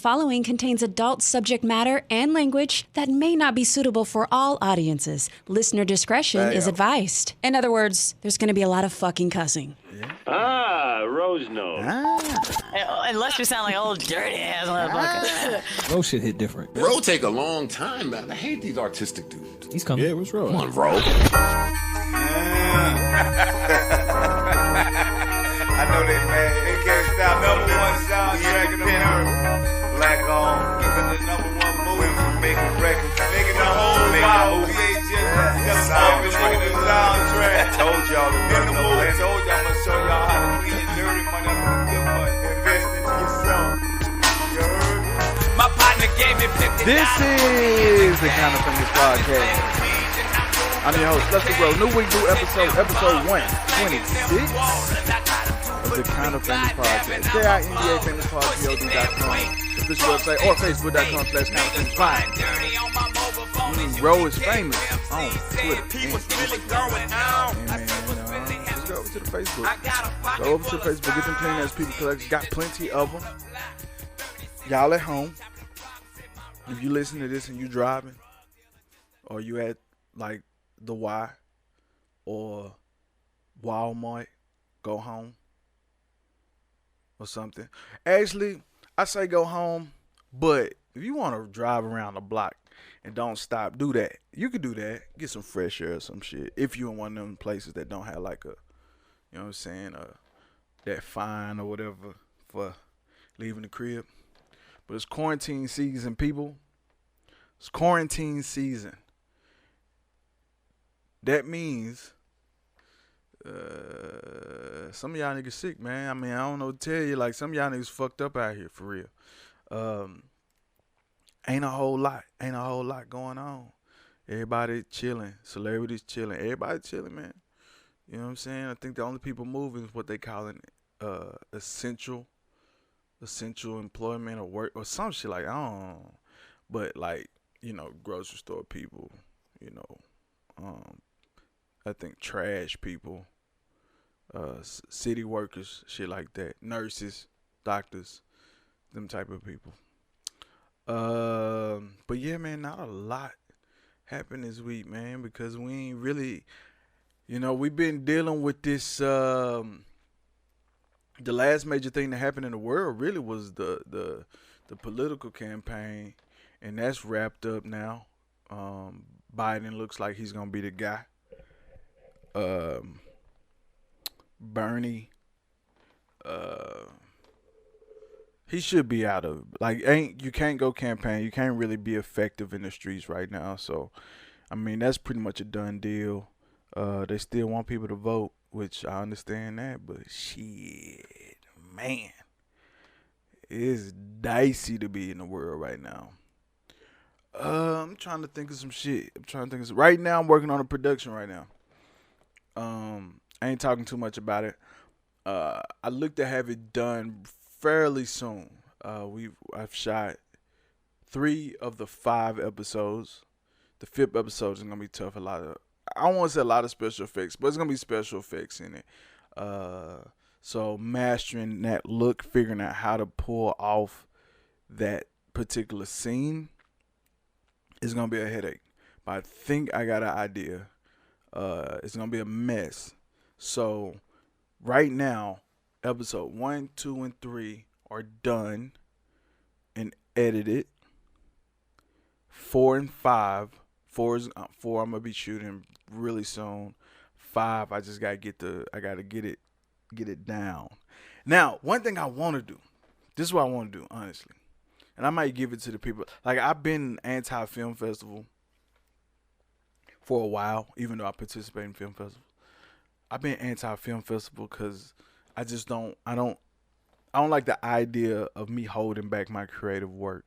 following contains adult subject matter and language that may not be suitable for all audiences. Listener discretion is advised. In other words, there's going to be a lot of fucking cussing. Ah, Rowe's nose. Unless you sound like old dirty ass motherfucker. Rowe shit hit different. Rowe take a long time, man. I hate these artistic dudes. He's coming. Yeah, what's Rowe? Come on, Rowe. I know they mad. They can't stop. Number one soundtrack in America. Black on. Giving the number one movie for making records. Making the whole Bible. VHS. Soundtrack. I told y'all to in the movie. I told y'all I'm gonna show y'all how to clean your dirty money up with good money. Invest into yourself. You heard? My partner gave me 50. This is the Kind of Famous Podcast. I'm your host, Lester Rowe. New week, new episode 126 of the Kind of Famous Podcast. KINDAFamousPod.com, official website, or Facebook.com/KindofFamousPod. Rowe is famous on Twitter. And man, let's go over to the Facebook. Go over to the Facebook, get them clean ass people collections. Got plenty of them. Y'all at home. If you listen to this and you driving, or you at like the Y or Walmart, go home or something. Actually, I say go home, but if you want to drive around the block and don't stop, do that. You can do that. Get some fresh air or some shit. If you're in one of them places that don't have like a, you know what I'm saying, that fine or whatever for leaving the crib. But it's quarantine season, people. It's quarantine season. That means some of y'all niggas sick, man. I mean, I don't know what to tell you. Like, some of y'all niggas fucked up out here, for real. Ain't a whole lot going on. Everybody chilling. Celebrities chilling. Everybody chilling, man. You know what I'm saying? I think the only people moving is what they calling essential employment or work or some shit like, I don't know. But like, you know, grocery store people, you know, I think trash people, city workers, shit like that, nurses, doctors, them type of people. But yeah, man, not a lot happened this week, man, because we ain't really, you know, we've been dealing with this. The last major thing that happened in the world really was the political campaign, and that's wrapped up now. Biden looks like he's gonna be the guy. Bernie, he should be out of, like, you can't go campaign. You can't really be effective in the streets right now. So, I mean, that's pretty much a done deal. They still want people to vote, which I understand that, but shit, man, it's dicey to be in the world right now. I'm trying to think of some shit. Right now, I'm working on a production right now. I ain't talking too much about it. I look to have it done fairly soon. I've shot 3 of the 5 episodes. The 5th episode is gonna be tough. I don't want to say a lot of special effects, but it's gonna be special effects in it. So mastering that look, figuring out how to pull off that particular scene is gonna be a headache. But I think I got an idea. It's gonna be a mess. So right now, episode 1, 2, and 3 are done and edited. 4 and 5. 4 I'm gonna be shooting really soon. 5, I just gotta get it down. Now, one thing I want to do. This is what I want to do, honestly, and I might give it to the people. Like, I've been anti-film festival for a while, even though I participate in film festivals. I've been anti-film festival because I don't like the idea of me holding back my creative work,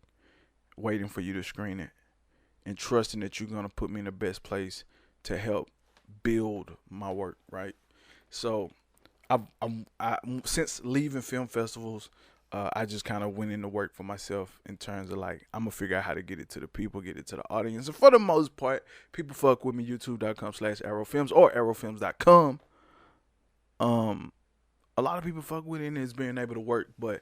waiting for you to screen it, and trusting that you're gonna put me in the best place to help build my work, right? So, I since leaving film festivals, I just kind of went into work for myself in terms of, like, I'm gonna figure out how to get it to the people, get it to the audience, and for the most part, people fuck with me. YouTube.com/arrowfilms or arrowfilms.com. A lot of people fuck with it and it's being able to work, but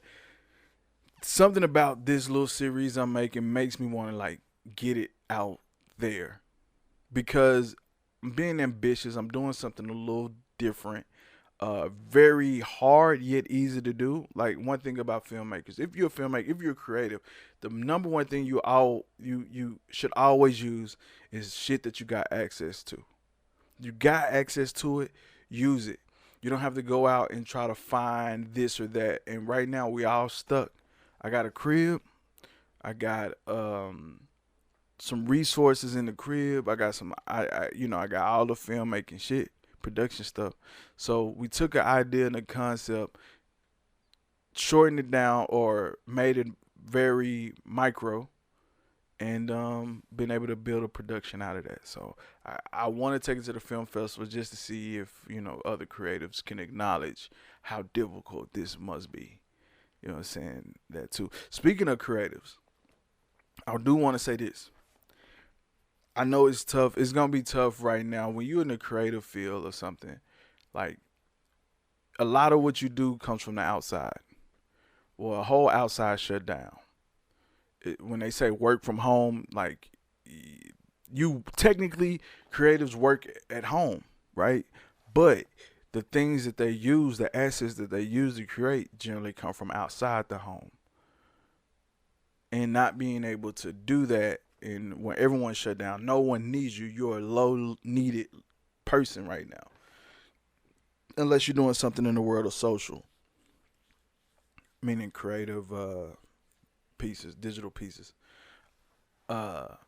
something about this little series I'm making makes me want to like get it out there because I'm being ambitious. I'm doing something a little different. Very hard yet easy to do. Like one thing about filmmakers, if you're a filmmaker, if you're creative, the number one thing you should always use is shit that you got access to. You got access to it, use it. You don't have to go out and try to find this or that. And right now we all stuck. I got a crib. I got some resources in the crib. I got some I got all the filmmaking shit, production stuff. So we took an idea and a concept, shortened it down or made it very micro, and been able to build a production out of that. So I want to take it to the film festival just to see if, other creatives can acknowledge how difficult this must be. You know what I'm saying? That too. Speaking of creatives, I do want to say this. I know it's tough. It's going to be tough right now when you're in the creative field or something. Like, a lot of what you do comes from the outside. Well, a whole outside shut down. When they say work from home, like, you technically, creatives work at home, right? But the things that they use, the assets that they use to create generally come from outside the home. And not being able to do that, and when everyone's shut down, no one needs you. You're a low needed person right now. Unless you're doing something in the world of social. Meaning creative pieces, digital pieces. You're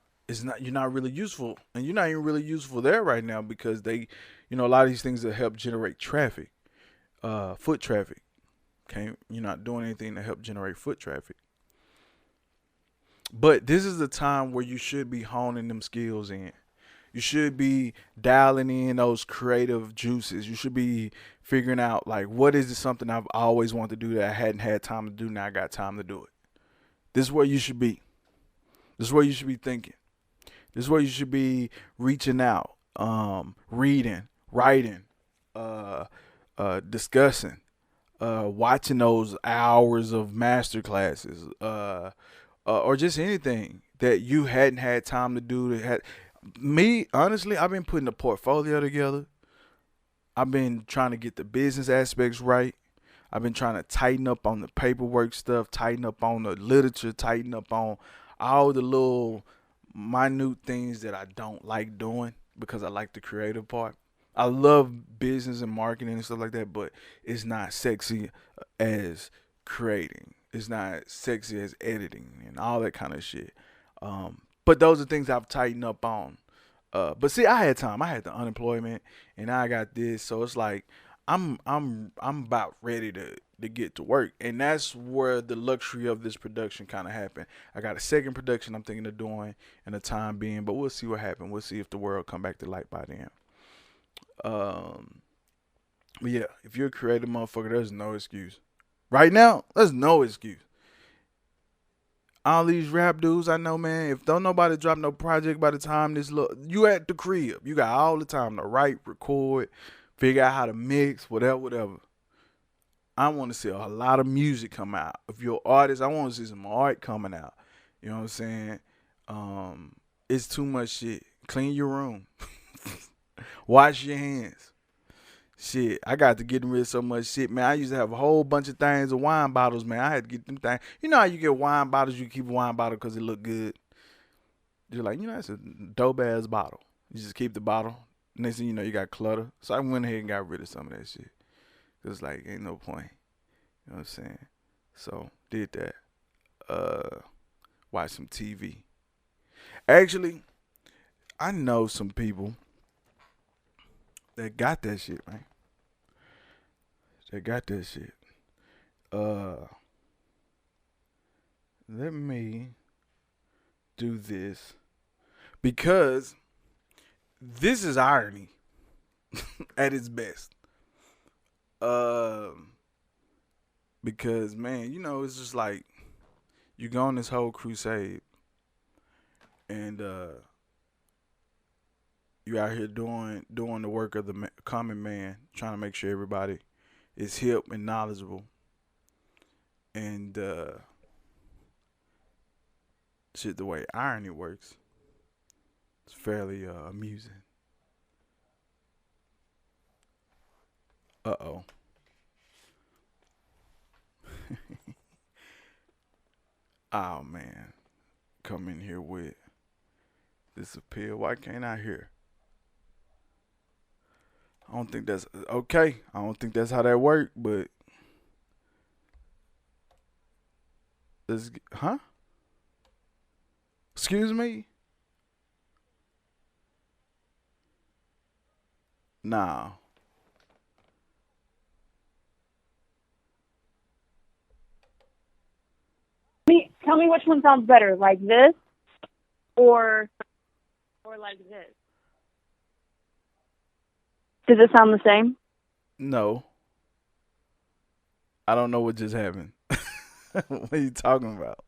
not really useful. And you're not even really useful there right now because they, a lot of these things that help generate traffic, foot traffic. Okay, you're not doing anything to help generate foot traffic. But this is the time where you should be honing them skills in. You should be dialing in those creative juices. You should be figuring out, like, what is something I've always wanted to do that I hadn't had time to do. Now I got time to do it. This is where you should be. This is where you should be thinking. This is where you should be reaching out, reading, writing, discussing, watching those hours of master classes, or just anything that you hadn't had time to do. Me, honestly, I've been putting a portfolio together. I've been trying to get the business aspects right. I've been trying to tighten up on the paperwork stuff, tighten up on the literature, tighten up on all the little minute things that I don't like doing because I like the creative part. I love business and marketing and stuff like that, but it's not sexy as creating. It's not sexy as editing and all that kind of shit. But those are things I've tightened up on. But see, I had time. I had the unemployment, and now I got this. So it's like I'm about ready to get to work, and that's where the luxury of this production kind of happened. I got a second production I'm thinking of doing in the time being, but we'll see what happens. We'll see if the world come back to light by then. But yeah, if you're a creative motherfucker, there's no excuse. Right now, there's no excuse. All these rap dudes I know, man, if don't nobody drop no project by the time you at the crib. You got all the time to write, record, figure out how to mix, whatever. I want to see a lot of music come out. If you're an artist, I want to see some art coming out. You know what I'm saying? It's too much shit. Clean your room. Wash your hands. Shit, I got to get rid of so much shit, man. I used to have a whole bunch of things of wine bottles, man. I had to get them things. You know how you get wine bottles, you keep a wine bottle because it look good. You're like, that's a dope-ass bottle. You just keep the bottle. Next thing you know, you got clutter. So I went ahead and got rid of some of that shit. It's like, ain't no point. You know what I'm saying? So, did that. Watch some TV. Actually, I know some people that got that shit, man. They got that shit. Let me do this because this is irony at its best. Because, man, it's just like you go on this whole crusade and you out here doing the work of the common man, trying to make sure everybody is hip and knowledgeable. And shit the way irony works. It's fairly amusing. Uh-oh. Oh, man. Come in here with disappear. Why can't I hear? I don't think that's okay. I don't think that's how that worked, but huh? Excuse me? Nah. Tell me which one sounds better, like this or like this. Does it sound the same? No. I don't know what just happened. What are you talking about?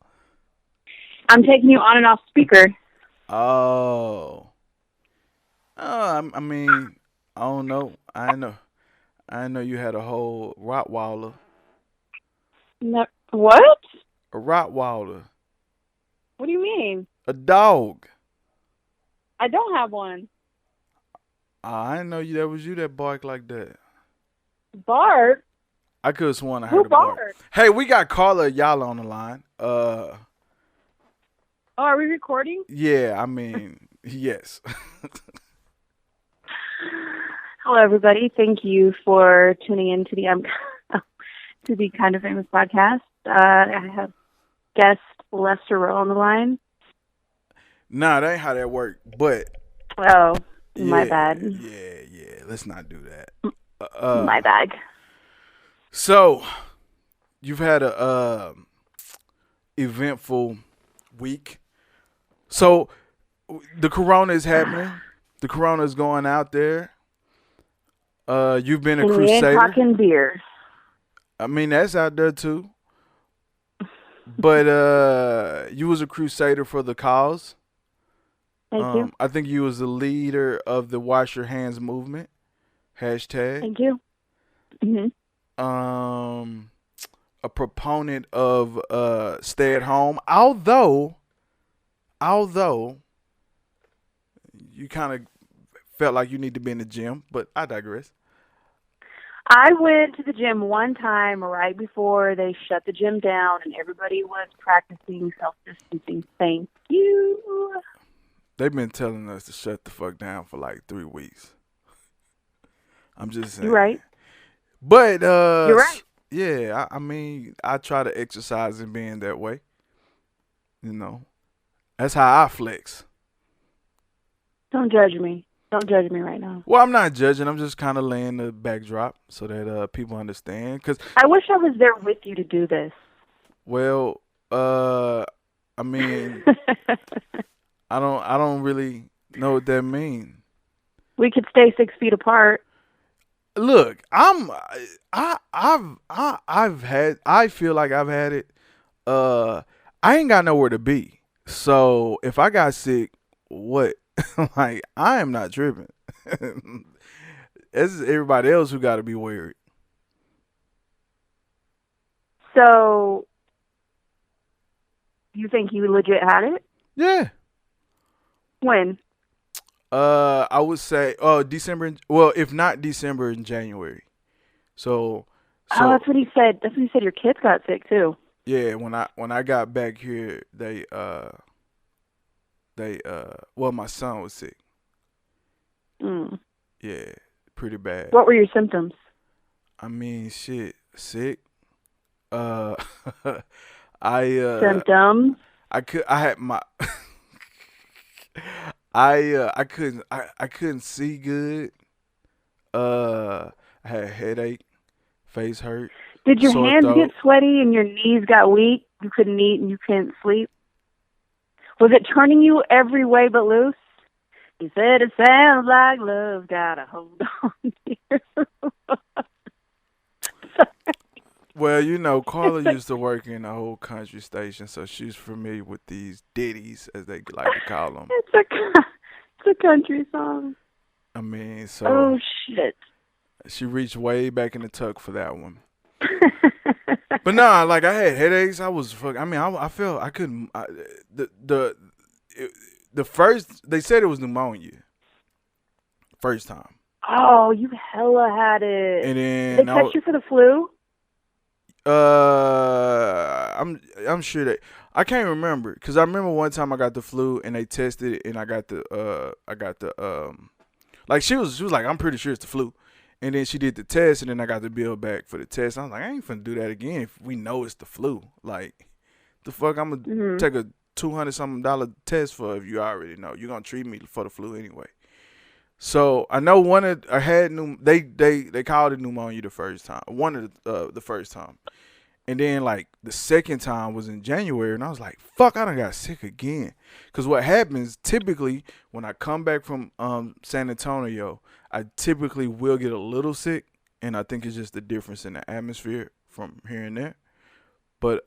I'm taking you on and off speaker. Oh. I mean, I don't know. I know you had a whole Rottweiler. No, what? A Rottweiler. What do you mean? A dog. I don't have one. I didn't know that was you that barked like that. Bart? I could have sworn I Who heard a bark. Bart? Hey, we got Carla Ayala on the line. Oh, are we recording? Yeah, I mean, yes. Hello, everybody. Thank you for tuning in to the Kind of Famous podcast. I have guest Lester Rowe on the line. Nah, that ain't how that worked. But Oh, my yeah, bad. Yeah. Let's not do that. My bad. So, you've had a eventful week. So, the corona is happening. The corona is going out there. You've been a and crusader. We ain't talking beer. I mean, that's out there too. But you was a crusader for the cause. Thank you. I think you was the leader of the Wash Your Hands movement. Hashtag. Thank you. Mm-hmm. A proponent of stay at home. Although you kind of felt like you need to be in the gym, but I digress. I went to the gym one time right before they shut the gym down and everybody was practicing self-distancing. Thank you. They've been telling us to shut the fuck down for like 3 weeks. I'm just saying. You're right. But you're right. Yeah, I mean, I try to exercise in being that way. You know, that's how I flex. Don't judge me. Don't judge me right now. Well, I'm not judging. I'm just kind of laying the backdrop so that people understand. Cause I wish I was there with you to do this. Well, I mean, I don't really know what that means. We could stay 6 feet apart. Look, I feel like I've had it. I ain't got nowhere to be. So if I got sick, what? Like, I am not tripping. It's everybody else who got to be worried. So, you think you legit had it? Yeah. When? I would say, December. Well, if not December, in January. So. Oh, that's what he said. That's what he said. Your kids got sick too. Yeah, when I got back here, well, my son was sick. Mm. Yeah, pretty bad. What were your symptoms? I mean, shit, sick. Symptoms? I couldn't see good. I had a headache, face hurt. Did your sore hands throat. get sweaty and your knees got weak? You couldn't eat and you couldn't sleep? Was it turning you every way but loose? He said it sounds like love got a hold on you. Well, you know, Carla used to work in a whole country station, so she's familiar with these ditties, as they like to call them. It's a country song. I mean, so Oh, shit. she reached way back in the tuck for that one. But nah, like I had headaches. I was fuck. I mean, I felt I couldn't. The first they said it was pneumonia. First time. Oh, you hella had it. And then Did they test you for the flu? I'm sure that I can't remember because I remember one time I got the flu and they tested it and I got the like she was like, I'm pretty sure it's the flu. And then she did the test and then I got the bill back for the test. I was like, I ain't finna do that again if we know it's the flu. Like, the fuck I'm gonna take a $200-something test for if you already know. You're gonna treat me for the flu anyway. So I know they called it pneumonia the first time. The first time. And then like the second time was in January and I was like, fuck, I done got sick again. Cause what happens typically when I come back from San Antonio, I typically will get a little sick and I think it's just the difference in the atmosphere from here and there. But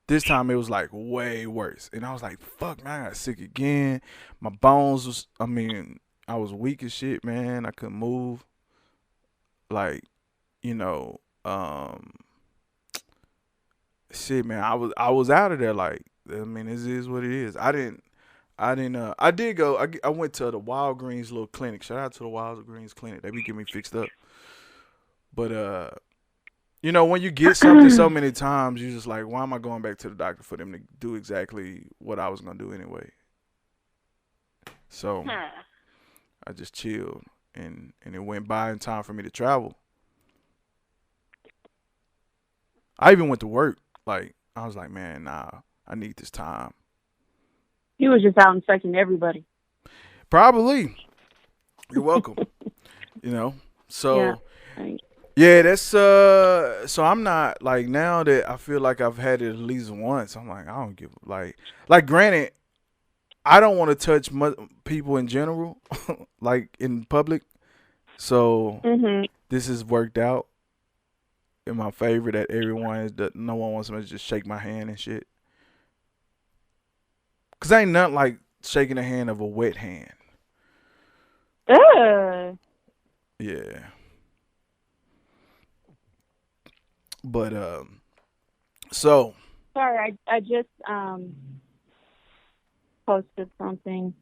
this time it was like way worse. And I was like, fuck man, I got sick again. My bones I was weak as shit, man. I couldn't move. Like, shit, man. I was out of there. Like, this is what it is. I went to the Walgreens little clinic. Shout out to the Walgreens clinic. They be getting me fixed up. But when you get something so many times, you're just like, why am I going back to the doctor for them to do exactly what I was gonna do anyway? So I just chilled, and it went by in time for me to travel. I even went to work. Like, I was like, man, nah, I need this time. You was just out infecting everybody. Probably. You're welcome. So yeah, that's so I'm not like, now that I feel like I've had it at least once, I'm like, I don't give like granted, I don't want to touch people in general, like in public. So this has worked out in my favor that no one wants me to just shake my hand and shit. Cause ain't nothing like shaking the hand of a wet hand. Yeah. But so. Sorry, I just posted something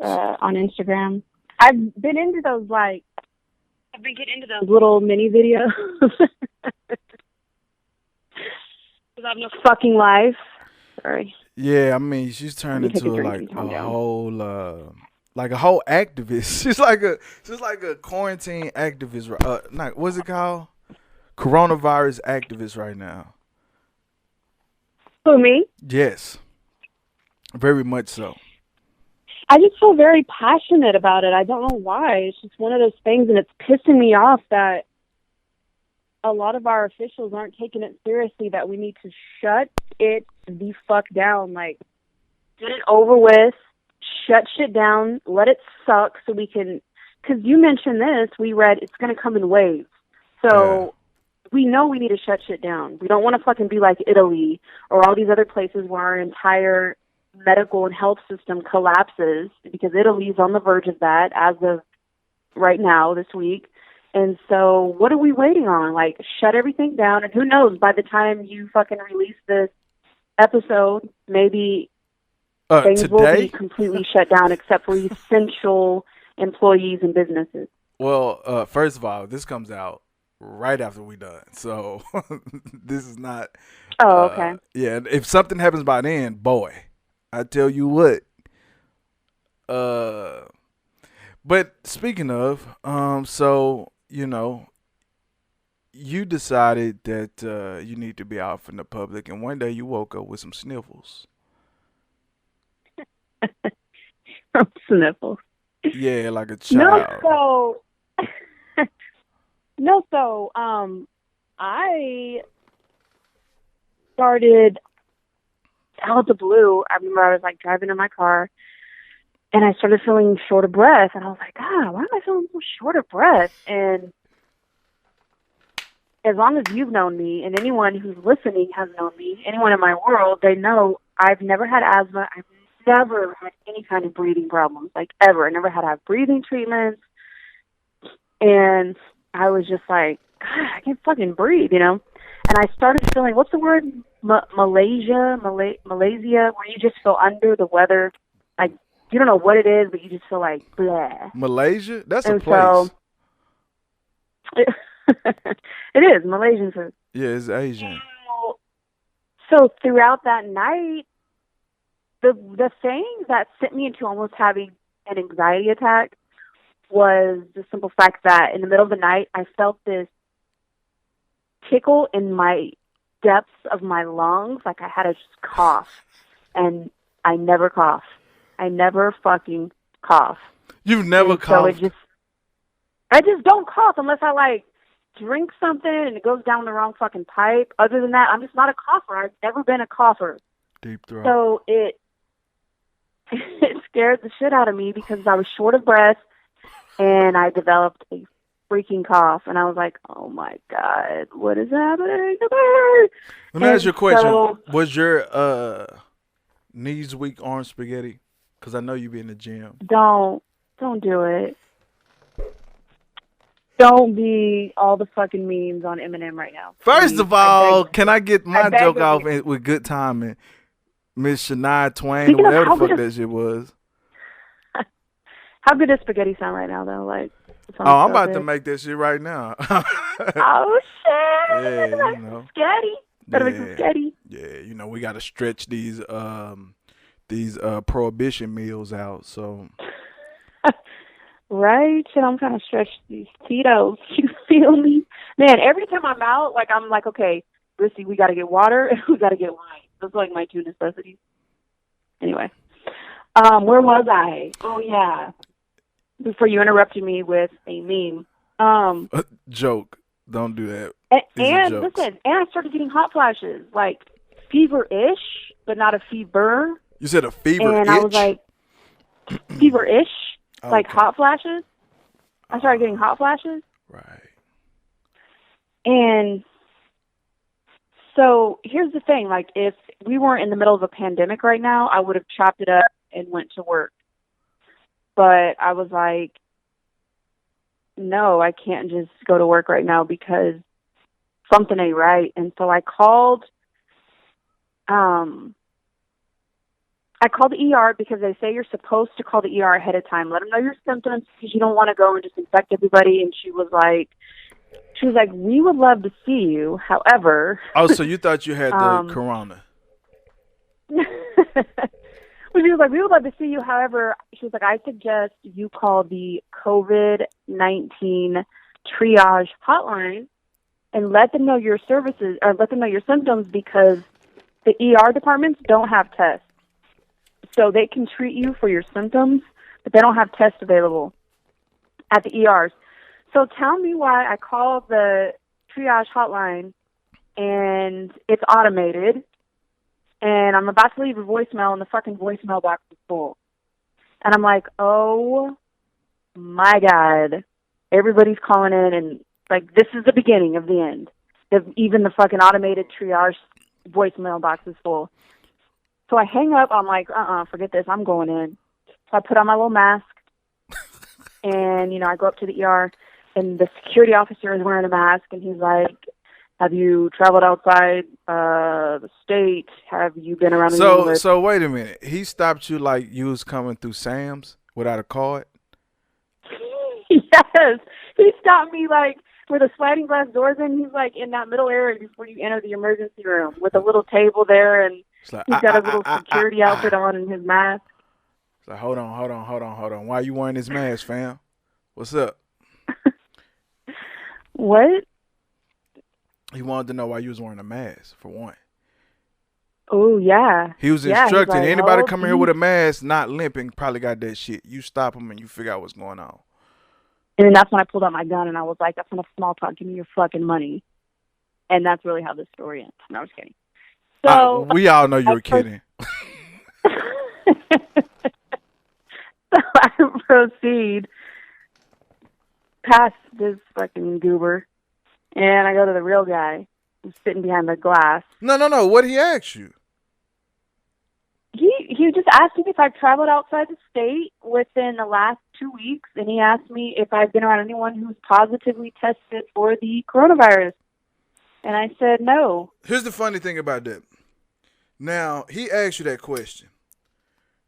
on Instagram. I've been getting into those little mini videos. Because I have no fucking life. Sorry. Yeah, she's turned into like a whole activist. She's like a quarantine activist. What's it called? Coronavirus activist right now. Who, me? Yes. Very much so. I just feel very passionate about it. I don't know why. It's just one of those things, and it's pissing me off that a lot of our officials aren't taking it seriously, that we need to shut it the fuck down. Like, get it over with, shut shit down, let it suck so we can, because you mentioned this, we read it's going to come in waves. So we know we need to shut shit down. We don't want to fucking be like Italy or all these other places where our entire medical and health system collapses, because Italy's on the verge of that as of right now, this week. And so what are we waiting on? Like, shut everything down. And who knows, by the time you fucking release this episode, maybe things will be completely shut down except for essential employees and businesses. Well, first of all, this comes out right after we done. So this is not... Oh, okay. Yeah, if something happens by then, boy, I tell you what. But speaking of, so... you decided that you need to be out in the public, and one day you woke up with some sniffles. Sniffles. Yeah, like a child. I started out of the blue. I remember I was like driving in my car, and I started feeling short of breath, and I was like, God, why am I feeling so short of breath? And as long as you've known me, and anyone who's listening has known me, anyone in my world, they know I've never had asthma. I've never had any kind of breathing problems, like ever. I never had to have breathing treatments. And I was just like, God, I can't fucking breathe, And I started feeling, what's the word? Malaysia, where you just feel under the weather. Like, you don't know what it is, but you just feel like, bleh. Malaysia? That's a place. It is, Malaysian food. Yeah, it's Asian. So throughout that night, the thing that sent me into almost having an anxiety attack was the simple fact that in the middle of the night, I felt this tickle in my depths of my lungs, like I had to just cough. And I never cough. I never fucking cough. You've never coughed? So I just don't cough unless I, like, drink something and it goes down the wrong fucking pipe. Other than that, I'm just not a cougher. I've never been a cougher. Deep throat. So it scared the shit out of me because I was short of breath and I developed a freaking cough. And I was like, oh my God, what is happening to me? Let me ask you a question. Was your knees weak, arm spaghetti? Because I know you be in the gym. Don't do it. Don't be all the fucking memes on Eminem right now. First of all, can I get my joke off with good timing? Miss Shania Twain or whatever the fuck that shit was. How good does spaghetti sound right now, though? Like, I'm about to make that shit right now. Oh, shit. Yeah, Spaghetti. Gotta make some spaghetti. Yeah, we got to stretch these prohibition meals out, so... Right? And I'm kind of stretched these Tito's. You feel me? Man, every time I'm out, like, I'm like, okay, Rissy, we got to get water and we got to get wine. Those are like my two necessities. Anyway. Where was I? Oh, yeah. Before you interrupted me with a meme. Joke. Don't do that. And listen, and I started getting hot flashes. Like, fever-ish, but not a fever. You said a fever-ish? And I was like, fever-ish. Like hot flashes. I started getting hot flashes. Right. And so here's the thing. Like, if we weren't in the middle of a pandemic right now, I would have chopped it up and went to work. But I was like, no, I can't just go to work right now because something ain't right. And so I called the ER because they say you're supposed to call the ER ahead of time. Let them know your symptoms because you don't want to go and just infect everybody. And she was like, we would love to see you. However. Oh, so you thought you had the corona. Well, she was like, we would love to see you. However, she was like, I suggest you call the COVID-19 triage hotline and let them know your services or let them know your symptoms because the ER departments don't have tests. So they can treat you for your symptoms, but they don't have tests available at the ERs. So tell me why I call the triage hotline and it's automated and I'm about to leave a voicemail and the fucking voicemail box is full. And I'm like, oh my God, everybody's calling in and like this is the beginning of the end. Even the fucking automated triage voicemail box is full. So I hang up. I'm like, forget this. I'm going in. So I put on my little mask, and, I go up to the ER, and the security officer is wearing a mask, and he's like, have you traveled outside the state? Have you been around the neighborhood? So wait a minute. He stopped you like you was coming through Sam's without a card? Yes. He stopped me, like, where the sliding glass doors in. He's, like, in that middle area before you enter the emergency room with a little table there, and like, he's got a little security outfit on and his mask. It's like, hold on. Why are you wearing this mask, fam? What's up? What? He wanted to know why you was wearing a mask, for one. Oh, yeah. He was instructing like, anybody coming here with a mask, not limping, probably got that shit. You stop him and you figure out what's going on. And then that's when I pulled out my gun and I was like, that's enough small talk. Give me your fucking money. And that's really how this story ends. No, I was kidding. So we all know you were kidding. So I proceed past this fucking goober, and I go to the real guy who's sitting behind the glass. No. What did he ask you? He just asked me if I traveled outside the state within the last 2 weeks, and he asked me if I've been around anyone who's positively tested for the coronavirus. And I said no. Here's the funny thing about that. Now, he asked you that question.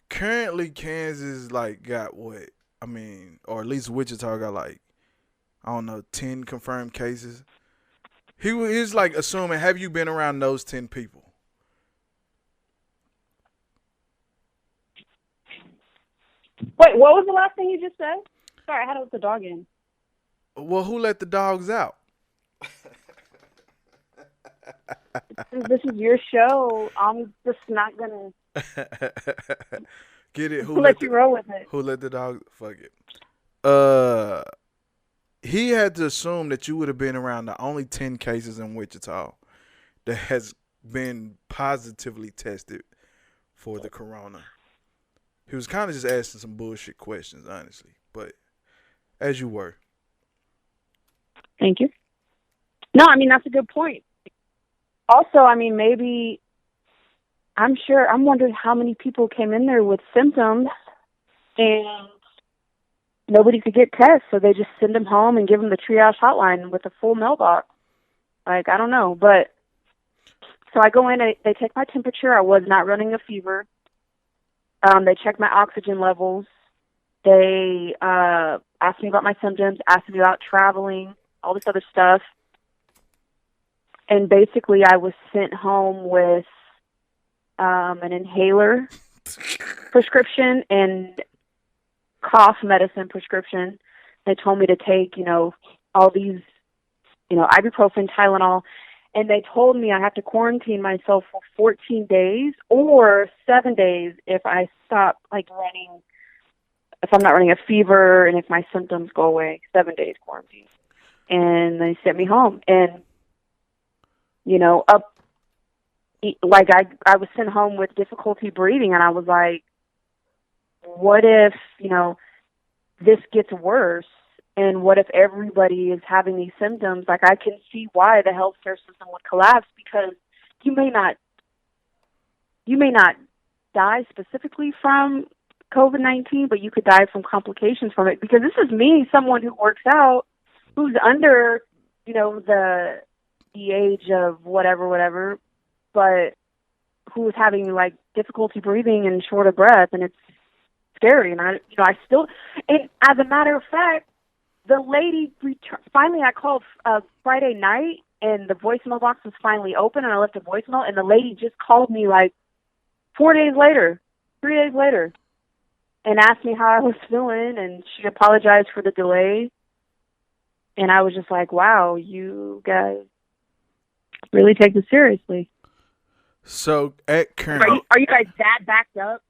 Currently, Kansas, got what? I mean, or at least Wichita got, 10 confirmed cases. He was, assuming, have you been around those 10 people? Wait, what was the last thing you just said? Sorry, I had to let the dog in. Well, who let the dogs out? This is your show. I'm just not gonna Get it? let you roll with it. Who let the dog? Fuck it. He had to assume that you would have been around the only 10 cases in Wichita that has been positively tested for the corona. He was kind of just asking some bullshit questions, honestly. But as you were. Thank you. No, I mean, that's a good point. Also, I mean, maybe, I'm wondering how many people came in there with symptoms and nobody could get tests, so they just send them home and give them the triage hotline with a full mailbox. I don't know. But, so I go in, and they take my temperature. I was not running a fever. They checked my oxygen levels. They asked me about my symptoms, asked me about traveling, all this other stuff. And basically, I was sent home with an inhaler prescription and cough medicine prescription. They told me to take, all these, ibuprofen, Tylenol. And they told me I have to quarantine myself for 14 days or 7 days if I stop, if I'm not running a fever and if my symptoms go away. 7 days quarantine. And they sent me home. And, I was sent home with difficulty breathing, and I was like, what if, this gets worse? And what if everybody is having these symptoms? I can see why the healthcare system would collapse, because you may not die specifically from COVID-19, but you could die from complications from it. Because this is me, someone who works out, who's under, the age of whatever, but who's having difficulty breathing and short of breath, and it's scary. And I still, and as a matter of fact, the lady finally, I called Friday night, and the voicemail box was finally open, and I left a voicemail, and the lady just called me 3 days later, and asked me how I was feeling, and she apologized for the delay. And I was just like, wow, you guys really take this seriously. So at current, are you guys that backed up?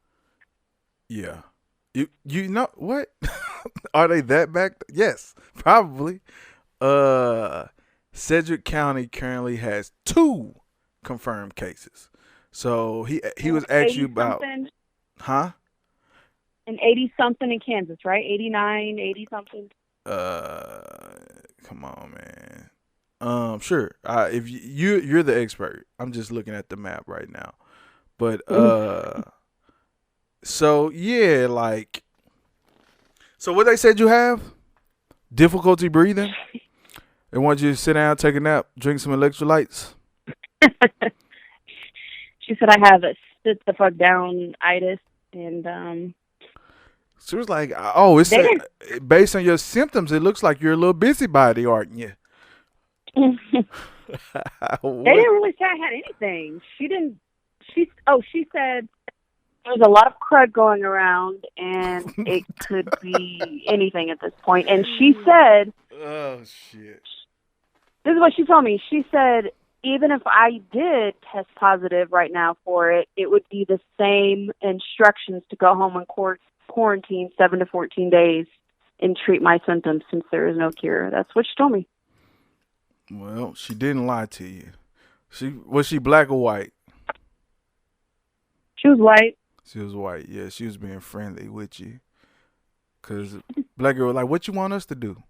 Yeah. You know what? Are they that backed? Yes, probably. Sedgwick County currently has 2 confirmed cases. So he was asked you about, huh? And 80-something in Kansas, right? 89, 80-something. Come on, man. Sure. If you're the expert, I'm just looking at the map right now. But so yeah, so what they said you have? Difficulty breathing? They want you to sit down, take a nap, drink some electrolytes? She said I have a sit the fuck down itis, and she was like, oh, based on your symptoms, it looks like you're a little busybody, aren't you? They didn't really say I had anything. She said there's a lot of crud going around, and it could be anything at this point. And she said, oh, shit. This is what she told me. She said, even if I did test positive right now for it, it would be the same instructions to go home and quarantine 7 to 14 days and treat my symptoms since there is no cure. That's what she told me. Well, she didn't lie to you. Was she black or white? She was white. She was white. Yeah, she was being friendly with you. Because black girl was like, what you want us to do?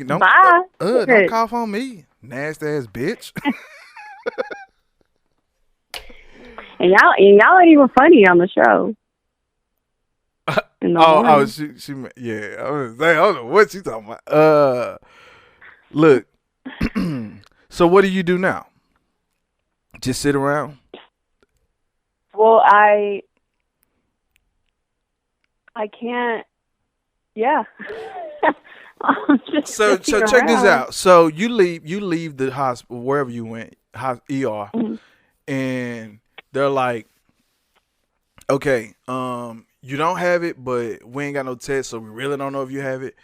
Don't cough on me, nasty ass bitch. and y'all ain't even funny on the show. in the morning. She, yeah. I don't know what she talking about. Look. So what do you do now? Just sit around? Well, I can't. Yeah. So check this out. So you leave the hospital wherever you went, ER, Mm-hmm. and they're like, okay, you don't have it, but we ain't got no test, so we really don't know if you have it.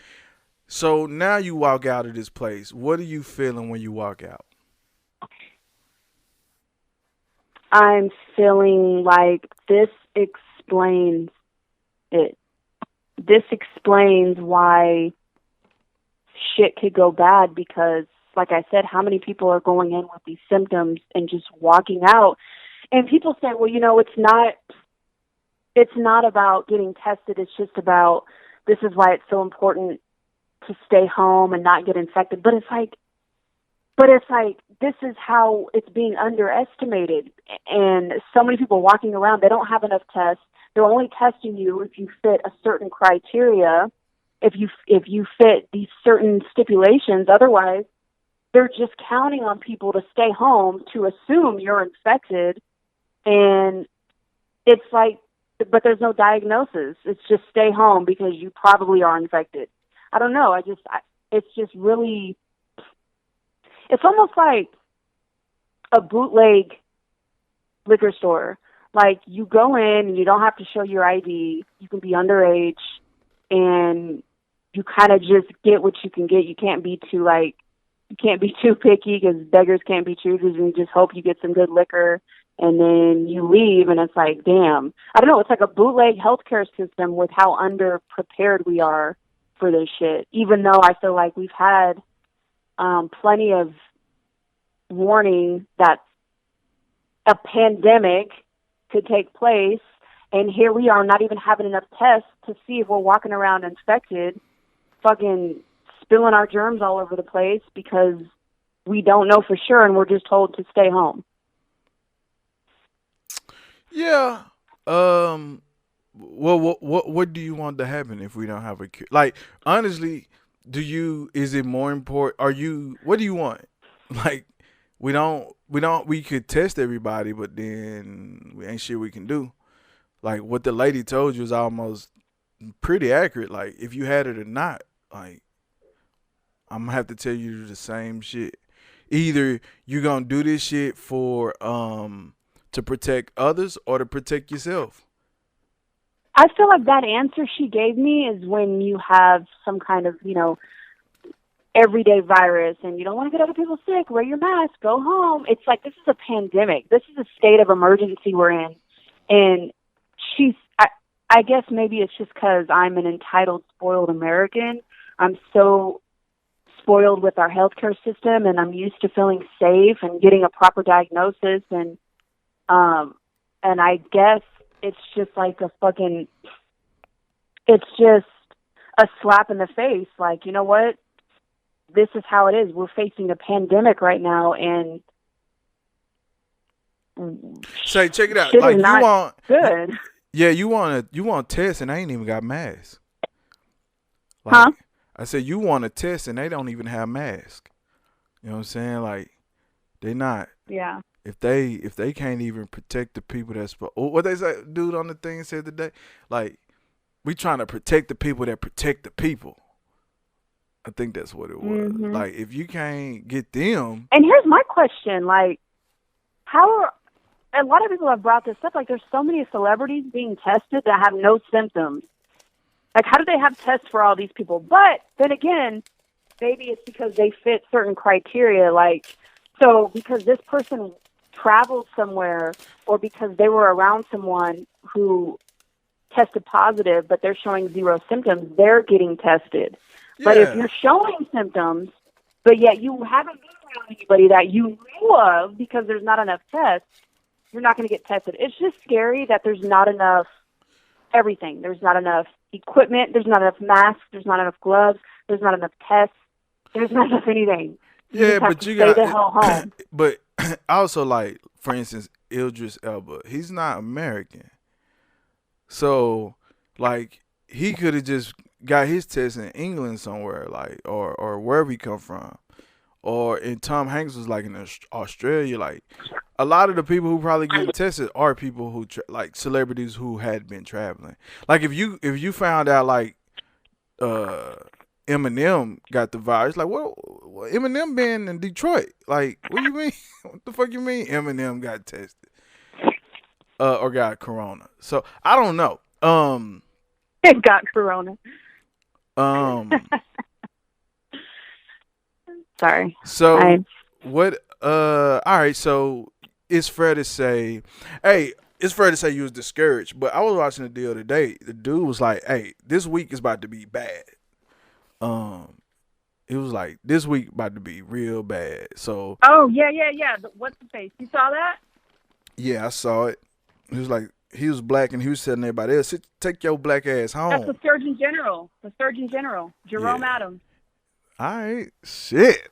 So now you walk out of this place. What are you feeling when you walk out? I'm feeling like this explains it. This explains why shit could go bad, because, like I said, how many people are going in with these symptoms and just walking out? And people say, well, it's not about getting tested. It's just about, this is why it's so important to stay home and not get infected. But it's like, this is how it's being underestimated. And so many people walking around, they don't have enough tests. They're only testing you if you fit a certain criteria, if you fit these certain stipulations. Otherwise, they're just counting on people to stay home to assume you're infected. And it's like, but there's no diagnosis. It's just stay home because you probably are infected. I don't know. It's just really, it's almost like a bootleg liquor store. Like, you go in and you don't have to show your ID. You can be underage, and you kind of just get what you can get. You can't be too picky, because beggars can't be choosers, and you just hope you get some good liquor, and then you leave, and it's like, damn. I don't know. It's like a bootleg healthcare system with how underprepared we are for this shit. Even though I feel like we've had plenty of warning that a pandemic could take place, and here we are not even having enough tests to see if we're walking around infected, fucking spilling our germs all over the place because we don't know for sure, and we're just told to stay home. Yeah. Well, what do you want to happen if we don't have a cure? Like, honestly, is it more important? What do you want? Like, we could test everybody, but then we ain't shit we can do. Like, what the lady told you is almost pretty accurate. Like, if you had it or not, like, I'm gonna have to tell you the same shit. Either you're gonna do this shit for to protect others or to protect yourself. I feel like that answer she gave me is when you have some kind of, everyday virus and you don't want to get other people sick, wear your mask, go home. It's like, this is a pandemic. This is a state of emergency we're in. And I guess maybe it's just because I'm an entitled, spoiled American. I'm so spoiled with our healthcare system, and I'm used to feeling safe and getting a proper diagnosis. And I guess it's just like it's just a slap in the face. Like, you know what? This is how it is. We're facing a pandemic right now, and check it out. Shit Like, is you want good. Yeah, you want tests, and I ain't even got masks. Like, Huh? I said you want a test, and they don't even have masks. You know what I'm saying? Like, they not. Yeah. If they can't even protect the people that's what they say, dude on the thing said today, like, we trying to protect the people that protect the people. I think that's what it was. Mm-hmm. Like, if you can't get them. And here's my question: like, a lot of people have brought this up. Like, there's so many celebrities being tested that have no symptoms. Like, how do they have tests for all these people? But then again, maybe it's because they fit certain criteria. Like, so because this person traveled somewhere, or because they were around someone who tested positive, but they're showing zero symptoms, they're getting tested. Yeah. But if you're showing symptoms, but yet you haven't been around anybody that you knew of because there's not enough tests, you're not going to get tested. It's just scary that there's not enough everything. There's not enough equipment. There's not enough masks. There's not enough gloves. There's not enough tests. There's not enough anything. But you got stay the hell home. But also, like, for instance, Idris Elba, he's not American. So, like, he could have just got his test in England somewhere, like, or wherever he come from. And Tom Hanks was like in Australia. Like, a lot of the people who probably get tested are people who like celebrities who had been traveling. Like, if you found out like Eminem got the virus, like, well, Eminem been in Detroit. Like, what do you mean? What the fuck you mean Eminem got tested or got corona? So I don't know. It got corona. Sorry. So what? All right. So it's fair to say, you was discouraged. But I was watching the deal today. The dude was like, "Hey, this week is about to be bad." It was like, this week about to be real bad. So. Oh yeah. What's the face? You saw that? Yeah, I saw it. He was like, he was black and he was telling everybody else, take your black ass home. That's the Surgeon General. Jerome Adams. All right, shit.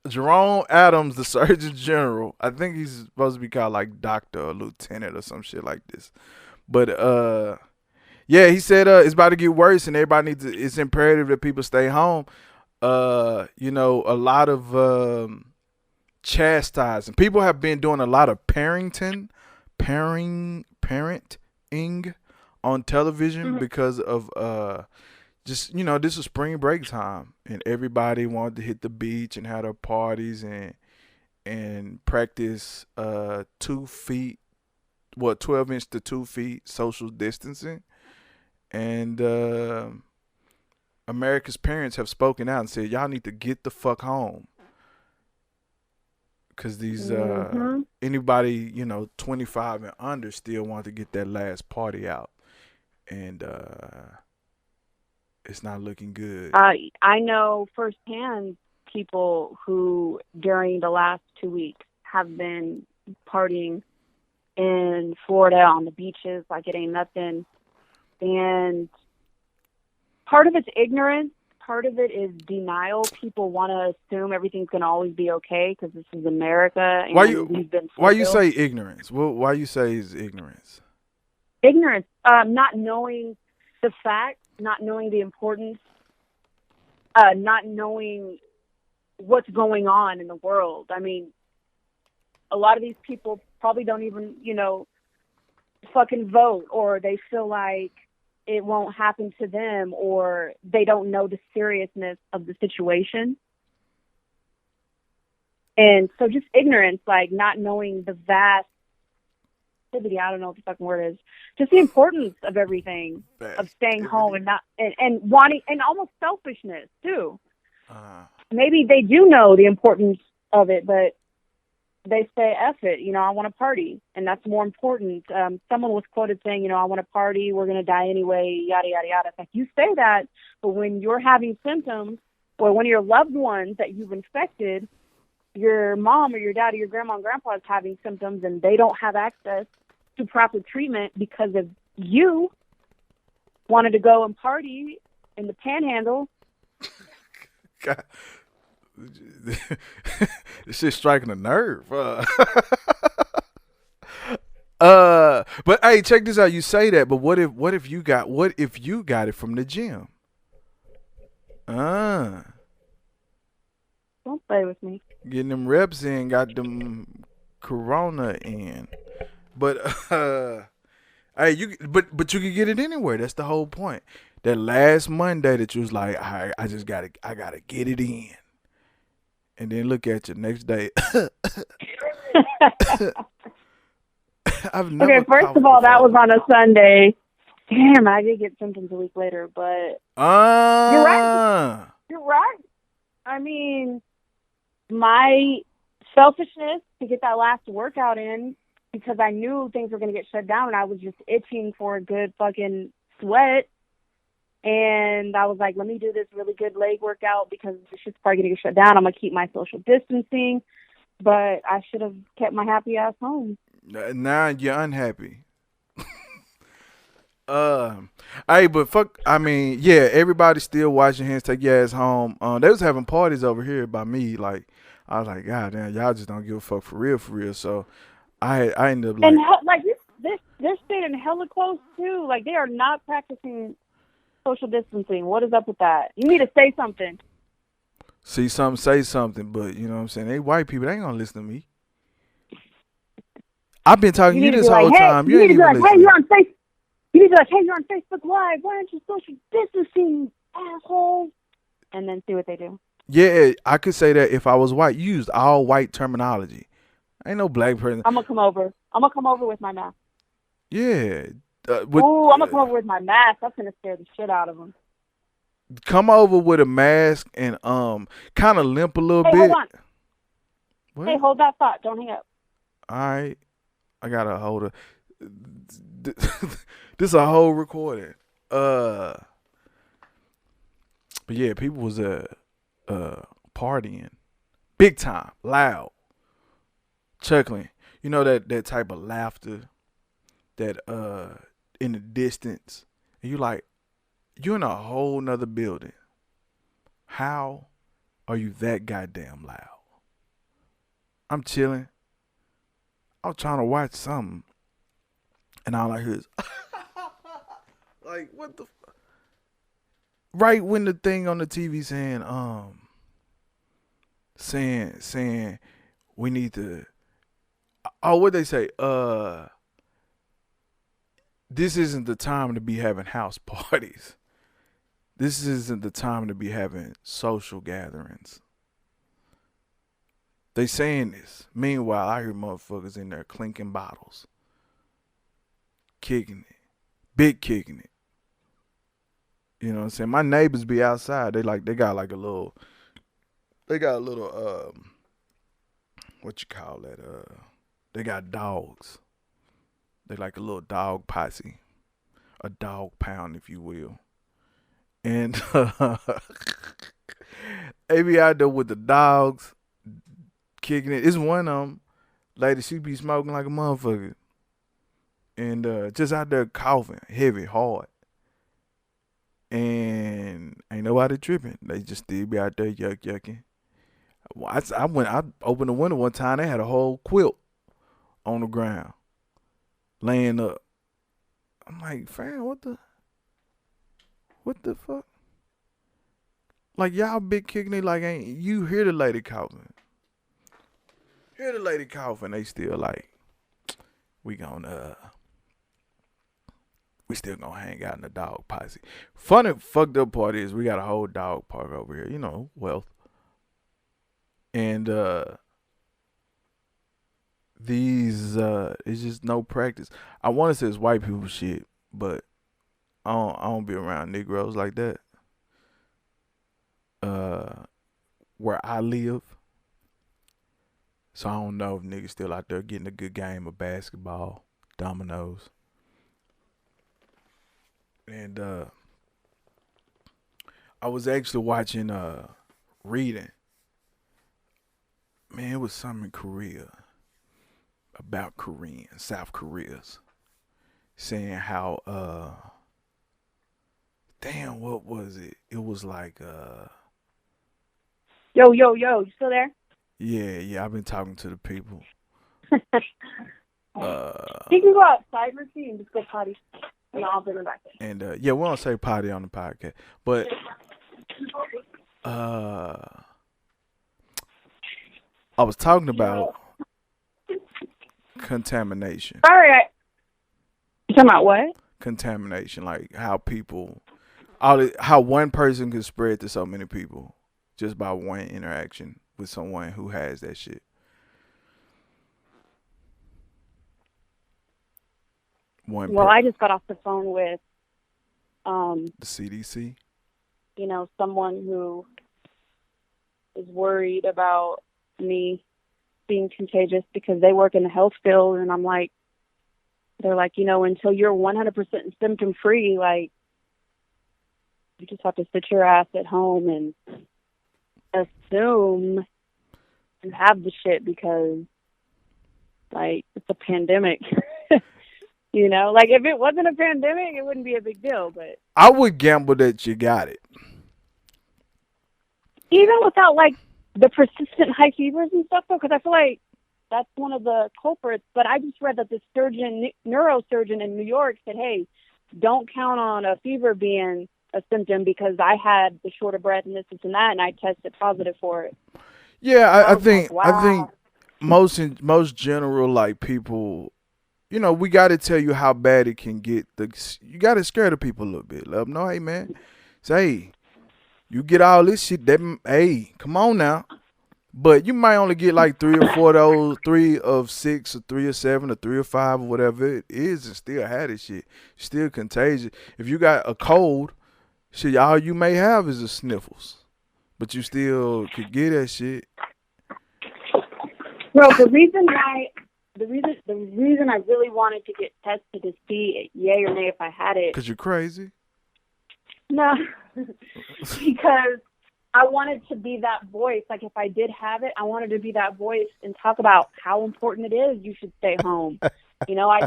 Jerome Adams, the Surgeon General. I think he's supposed to be called like doctor or lieutenant or some shit like this. But yeah, he said it's about to get worse and everybody needs to. It's imperative that people stay home. A lot of chastising. People have been doing a lot of parenting on television because of just, this is spring break time and everybody wanted to hit the beach and have their parties and practice 12 inch to 2 feet social distancing. And America's parents have spoken out and said, y'all need to get the fuck home. Because these anybody 25 and under still want to get that last party out, and it's not looking good. I know firsthand people who during the last 2 weeks have been partying in Florida on the beaches like it ain't nothing, and part of it's ignorance. Part of it is denial. People want to assume everything's going to always be okay because this is America. And why you say ignorance? Well, why you say is ignorance? Ignorance, not knowing the facts, not knowing the importance, not knowing what's going on in the world. I mean, a lot of these people probably don't even, fucking vote, or they feel like it won't happen to them, or they don't know the seriousness of the situation. And so just ignorance, like not knowing the vast, I don't know what the fucking word is, just the importance of everything, of staying home and not, and wanting, and almost selfishness too. Maybe they do know the importance of it, but they say, F it, I want to party. And that's more important. Someone was quoted saying, I want to party. We're going to die anyway, yada, yada, yada. It's like, you say that, but when you're having symptoms or when your loved ones that you've infected, your mom or your dad or your grandma and grandpa is having symptoms and they don't have access to proper treatment because of you wanted to go and party in the panhandle. God. This shit's striking a nerve. But hey, check this out. You say that, but what if you got it from the gym? Don't play with me. Getting them reps in, got them corona in. But hey, you can get it anywhere. That's the whole point. That last Monday that you was like, I gotta get it in. And then look at you next day. Okay, first of all, that was on a Sunday. Damn, I did get symptoms a week later, but you're right. You're right. I mean, my selfishness to get that last workout in because I knew things were going to get shut down and I was just itching for a good fucking sweat. And I was like, let me do this really good leg workout because this shit's probably going to get shut down. I'm going to keep my social distancing. But I should have kept my happy ass home. Now you're unhappy. Hey, but fuck, I mean, yeah, everybody's still washing hands, take your ass home. They was having parties over here by me. Like, I was like, God damn, y'all just don't give a fuck for real. So I ended up like. And like they're staying hella close too. Like they are not practicing social distancing. What is up with that? You need to say something. See something, say something. But you know what I'm saying? They white people, they ain't gonna listen to me. I've been talking to you this whole time. You ain't even listening. Hey, you're on Facebook. You need to be like, hey, you're on Facebook Live. Why aren't you social distancing, asshole? And then see what they do. Yeah, I could say that if I was white. You used all white terminology. Ain't no black person. I'm gonna come over. I'm gonna come over with my mask. Yeah. I'm gonna come over with my mask. That's gonna scare the shit out of them. Come over with a mask and kind of limp a little bit. Hold on. What? Hey, hold that thought. Don't hang up. All right. I gotta hold it. This is a whole recording. But yeah, people was partying, big time, loud, chuckling. You know that type of laughter that in the distance, and you like, you're in a whole nother building. How are you that goddamn loud? I'm chilling. I was trying to watch something, and all I hear is, like, what the fuck? Right when the thing on the TV saying we need to, what'd they say? This isn't the time to be having house parties. This isn't the time to be having social gatherings. They saying this. Meanwhile, I hear motherfuckers in there clinking bottles, kicking it, big kicking it. You know what I'm saying? My neighbors be outside. They got a little what you call that? They got dogs. They like a little dog posse, a dog pound, if you will. And they be out there with the dogs, kicking it. It's one of them, lady, she be smoking like a motherfucker. And just out there coughing, heavy, hard. And ain't nobody tripping. They just still be out there yucking. I opened the window one time, they had a whole quilt on the ground, laying up. I'm like, fam, what the fuck? Like, y'all big kicking it like ain't you hear the lady coughing. Hear the lady coughing, they still like, we still gonna hang out in the dog posse. Funny fucked up part is we got a whole dog park over here, you know, wealth. And these it's just no practice. I wanna say it's white people shit, but I don't be around Negroes like that. Where I live. So I don't know if niggas still out there getting a good game of basketball, dominoes. And I was actually watching reading. Man, it was something in Korea about Koreans, South Koreans, saying how damn, what was it? It was like Yo, you still there? Yeah, I've been talking to the people. You can go outside, Ricky, and just go potty. And I'll bring it back in. And yeah, we don't say potty on the podcast, but I was talking about contamination. All right. You talking about what? Contamination, like how how one person can spread to so many people just by one interaction with someone who has that shit. I just got off the phone with the CDC. You know, someone who is worried about me being contagious because they work in the health field, and I'm like, they're like, you know, until you're 100% symptom free, like, you just have to sit your ass at home and assume and have the shit because, like, it's a pandemic. You know, like, if it wasn't a pandemic, it wouldn't be a big deal, but I would gamble that you got it. Even without, like, the persistent high fevers and stuff, though, because I feel like that's one of the culprits. But I just read that the neurosurgeon in New York said, hey, don't count on a fever being a symptom because I had the shorter breath and this and that, and I tested positive for it. Yeah, I think like, wow. I think most general like people, you know, we got to tell you how bad it can get. You got to scare the people a little bit. Let them know, hey man, say hey, you get all this shit. Hey, come on now. But you might only get like 3 or 4 of those, 3 of 6 or 3 or 7 or 3 or 5 or whatever it is, and still have this shit. Still contagious. If you got a cold, shit, all you may have is the sniffles, but you still could get that shit. Bro, the reason I really wanted to get tested to see yay or nay if I had it. Because you're crazy? No, because I wanted to be that voice. Like, if I did have it, I wanted to be that voice and talk about how important it is you should stay home. You know, I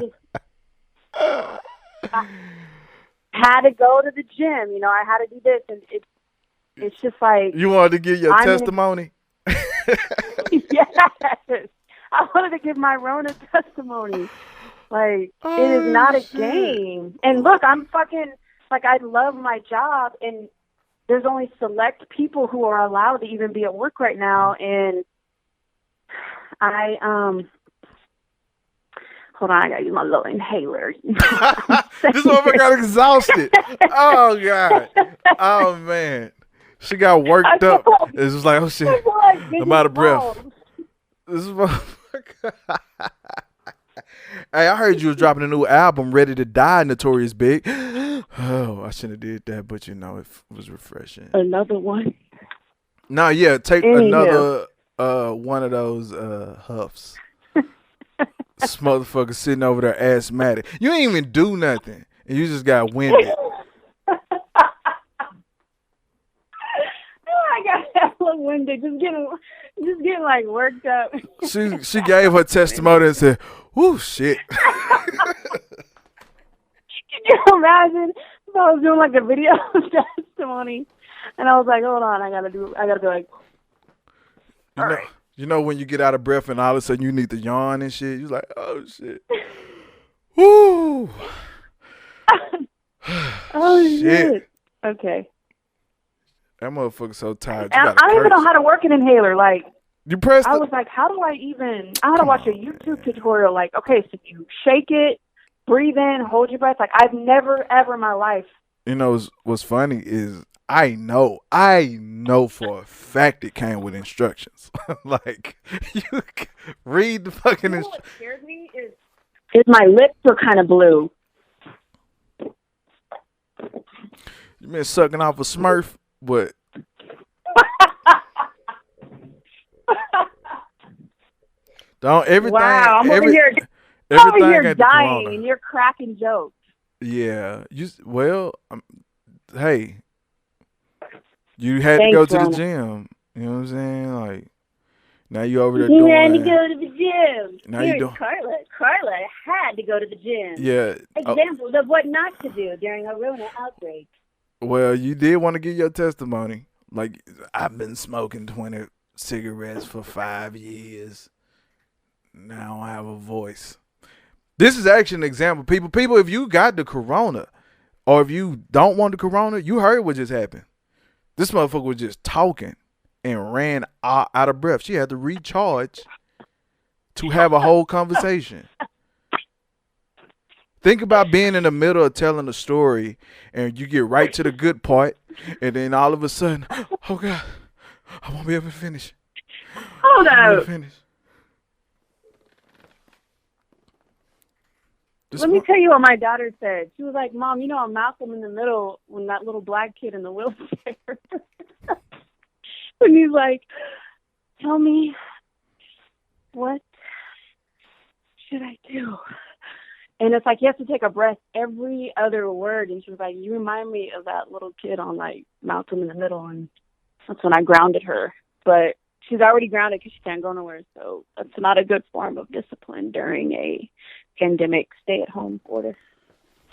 had to go to the gym. You know, I had to do this. And it's just like... You wanted to give your testimony? Yes. I wanted to give my Rona testimony. Like, it is not a game. And look, I'm fucking... Like, I love my job, and there's only select people who are allowed to even be at work right now, and hold on, I gotta use my little inhaler. This motherfucker got exhausted. Oh, God. Oh, man. She got worked up. It was like, oh, shit. I'm out of breath. This is motherfucker. Hey, I heard you was dropping a new album, Ready to Die, Notorious Big. Oh, I shouldn't have did that, but, you know, it was refreshing. Another one? No, yeah, take another one of those huffs. This motherfucker sitting over there asthmatic. You ain't even do nothing, and you just got winded. I got hella winded, just getting like worked up. She gave her testimony and said, "Ooh, shit." Can you imagine if I was doing like a video testimony and I was like, hold on, I gotta be like, you know when you get out of breath and all of a sudden you need to yawn and shit, you're like, oh shit. Woo. Oh shit. Okay. That motherfucker's so tired. I don't even know how to work an inhaler. Like, you pressed I was like, how do I had to watch a YouTube tutorial. Like, okay, so you shake it, breathe in, hold your breath. Like, I've never, ever in my life. You know, what's funny is I know for a fact it came with instructions. Like, you read the fucking instructions. What scared me is my lips are kind of blue. You been sucking off a Smurf? What? Don't everything. Wow, I'm over here dying, and you're cracking jokes. Yeah, hey, you had to go to the gym. You know what I'm saying? Like, now you over there doing. You had to go to the gym. Now you doing. Carla had to go to the gym. Yeah. Examples of what not to do during a Rona outbreak. Well, you did want to give your testimony. Like, I've been smoking 20 cigarettes for 5 years. Now I have a voice. This is actually an example. People, if you got the corona, or if you don't want the corona, you heard what just happened. This motherfucker was just talking and ran out of breath. She had to recharge to have a whole conversation. Think about being in the middle of telling a story and you get right to the good part, and then all of a sudden, oh God, I won't be able to finish. Hold up. Let me tell you what my daughter said. She was like, Mom, you know I'm Malcolm in the Middle when that little black kid in the wheelchair. And he's like, tell me, what should I do? And it's like, you have to take a breath every other word. And she was like, you remind me of that little kid on, like, Malcolm in the Middle. And that's when I grounded her. But she's already grounded because she can't go nowhere. So that's not a good form of discipline during a pandemic stay-at-home order.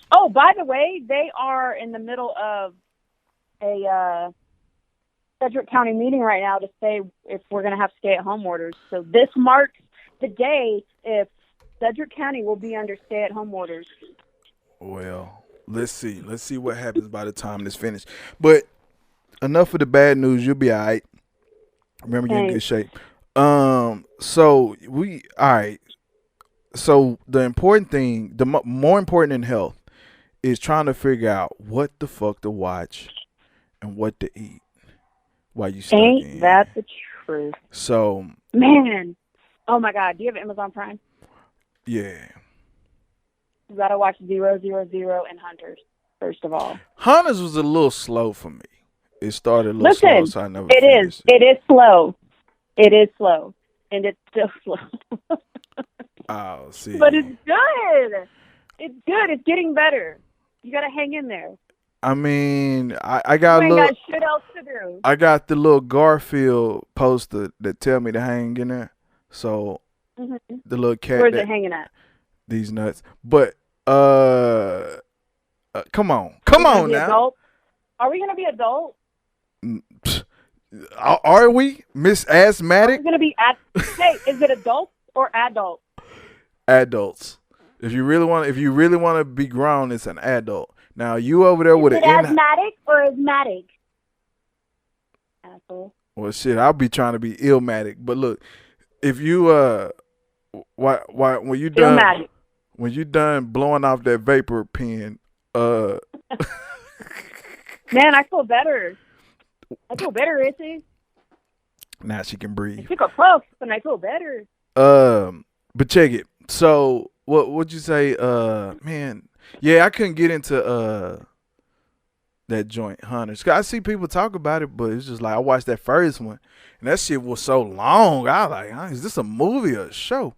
Oh, by the way, they are in the middle of a Sedgwick County meeting right now to say if we're going to have stay-at-home orders. So this marks today if Sedgwick County will be under stay-at-home orders. Well, let's see. Let's see what happens by the time this finished. But enough of the bad news. You'll be all right. Remember, you're in good shape. So all right. So the important thing, the more important than health, is trying to figure out what the fuck to watch and what to eat while you stuck in. Ain't that the truth? So, man, oh my God, do you have Amazon Prime? Yeah. You gotta watch 000 and Hunters first of all. Hunters was a little slow for me. It started a little Listen, slow, so I never it finished is. It is slow. It is slow, and it's still slow. Oh, see. But it's good. It's good. It's getting better. You gotta hang in there. I mean, I got You a ain't little. got shit else to do. I got the little Garfield poster that tell me to hang in there. So the little cat. Where's it hanging at? These nuts. But come on now. Adult? Are we gonna be adult? Are we, Miss Asthmatic? We're gonna be hey, is it adult or adult? Adults. If you really want to be grown, it's an adult. Now you over there with an asthmatic or asthmatic? Asshole. Well, shit, I'll be trying to be illmatic. But look, if you when you done blowing off that vapor pen, man, I feel better. Issy. Now she can breathe. I took a puff and I feel better. But check it. So what would you say? Man, yeah, I couldn't get into that joint Hunters. 'Cause I see people talk about it, but it's just like I watched that first one, and that shit was so long. I was like, is this a movie or a show?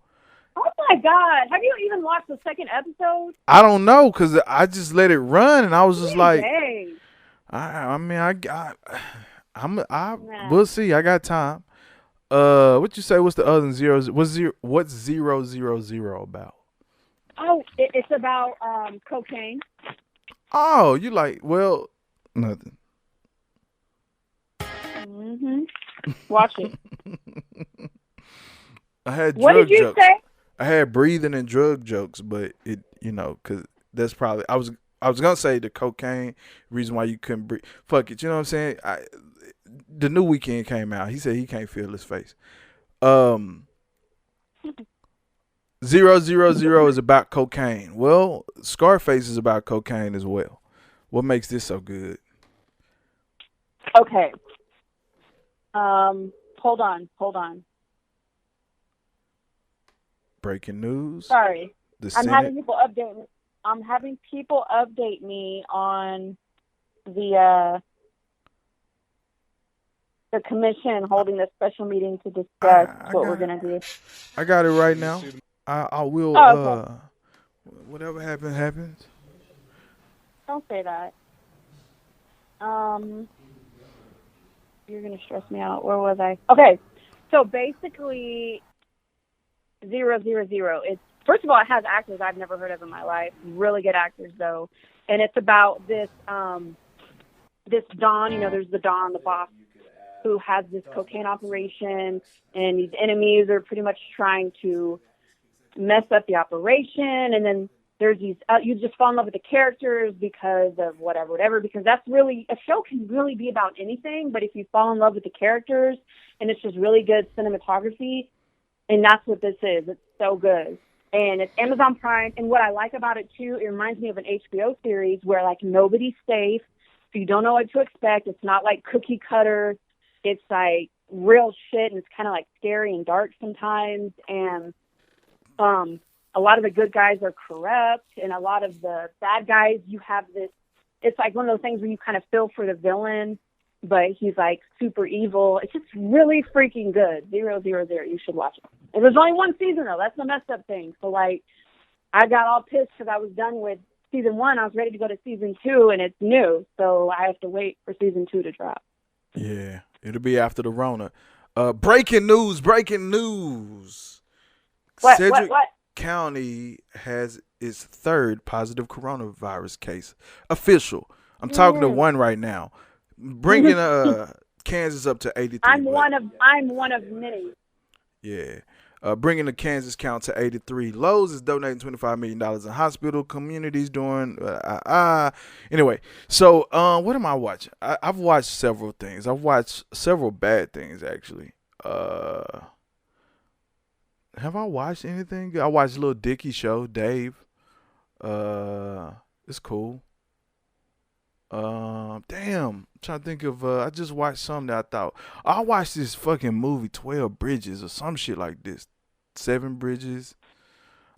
Oh my God! Have you even watched the second episode? I don't know, 'cause I just let it run, and I was just like, dang. We'll see. I got time. What you say? What's the other zeros? What's 000 about? Oh, it's about cocaine. Oh, you like nothing. Watch it. I had what drug did you jokes. say? I had breathing and drug jokes, but it, because that's probably I was gonna say the cocaine reason why you couldn't breathe. Fuck it, you know what I'm saying? The new Weekend came out. He said he can't feel his face. 000 is about cocaine. Well, Scarface is about cocaine as well. What makes this so good? Okay. Hold on. Breaking news. Sorry. I'm having people update me on the commission holding a special meeting to discuss what we're gonna do. I got it right now. I will. Okay. Whatever happens. Don't say that. You're gonna stress me out. Where was I? Okay, so basically, 000. It's first of all, it has actors I've never heard of in my life. Really good actors though, and it's about this this Don. There's the Don, the boss, who has this cocaine operation, and these enemies are pretty much trying to mess up the operation, and then there's these you just fall in love with the characters because of whatever, because that's really, a show can really be about anything, but if you fall in love with the characters and it's just really good cinematography, and that's what this is. It's so good. And it's Amazon Prime, and what I like about it too, it reminds me of an HBO series where like nobody's safe, so you don't know what to expect. It's not like cookie cutter. It's like real shit, and it's kind of like scary and dark sometimes, and a lot of the good guys are corrupt, and a lot of the bad guys, you have this, it's like one of those things where you kind of feel for the villain, but he's like super evil. It's just really freaking good. 000. You should watch it. And there's only one season though. That's the messed up thing. So like, I got all pissed because I was done with season 1. I was ready to go to season 2, and it's new. So I have to wait for season 2 to drop. Yeah, it'll be after the Rona. Breaking news. What? County has its 3rd positive coronavirus case official. I'm talking to one right now, bringing Kansas up to 83. I'm one of many. Yeah, bringing the Kansas count to 83. Lowe's is donating $25 million in hospital communities during. Anyway, so what am I watching? I've watched several things. I've watched several bad things, actually. Have I watched anything? I watched Lil Dicky show, Dave. It's cool. Damn, I'm trying to think of. I just watched something that I thought. I watched this fucking movie, 12 Bridges or some shit like this. 7 Bridges.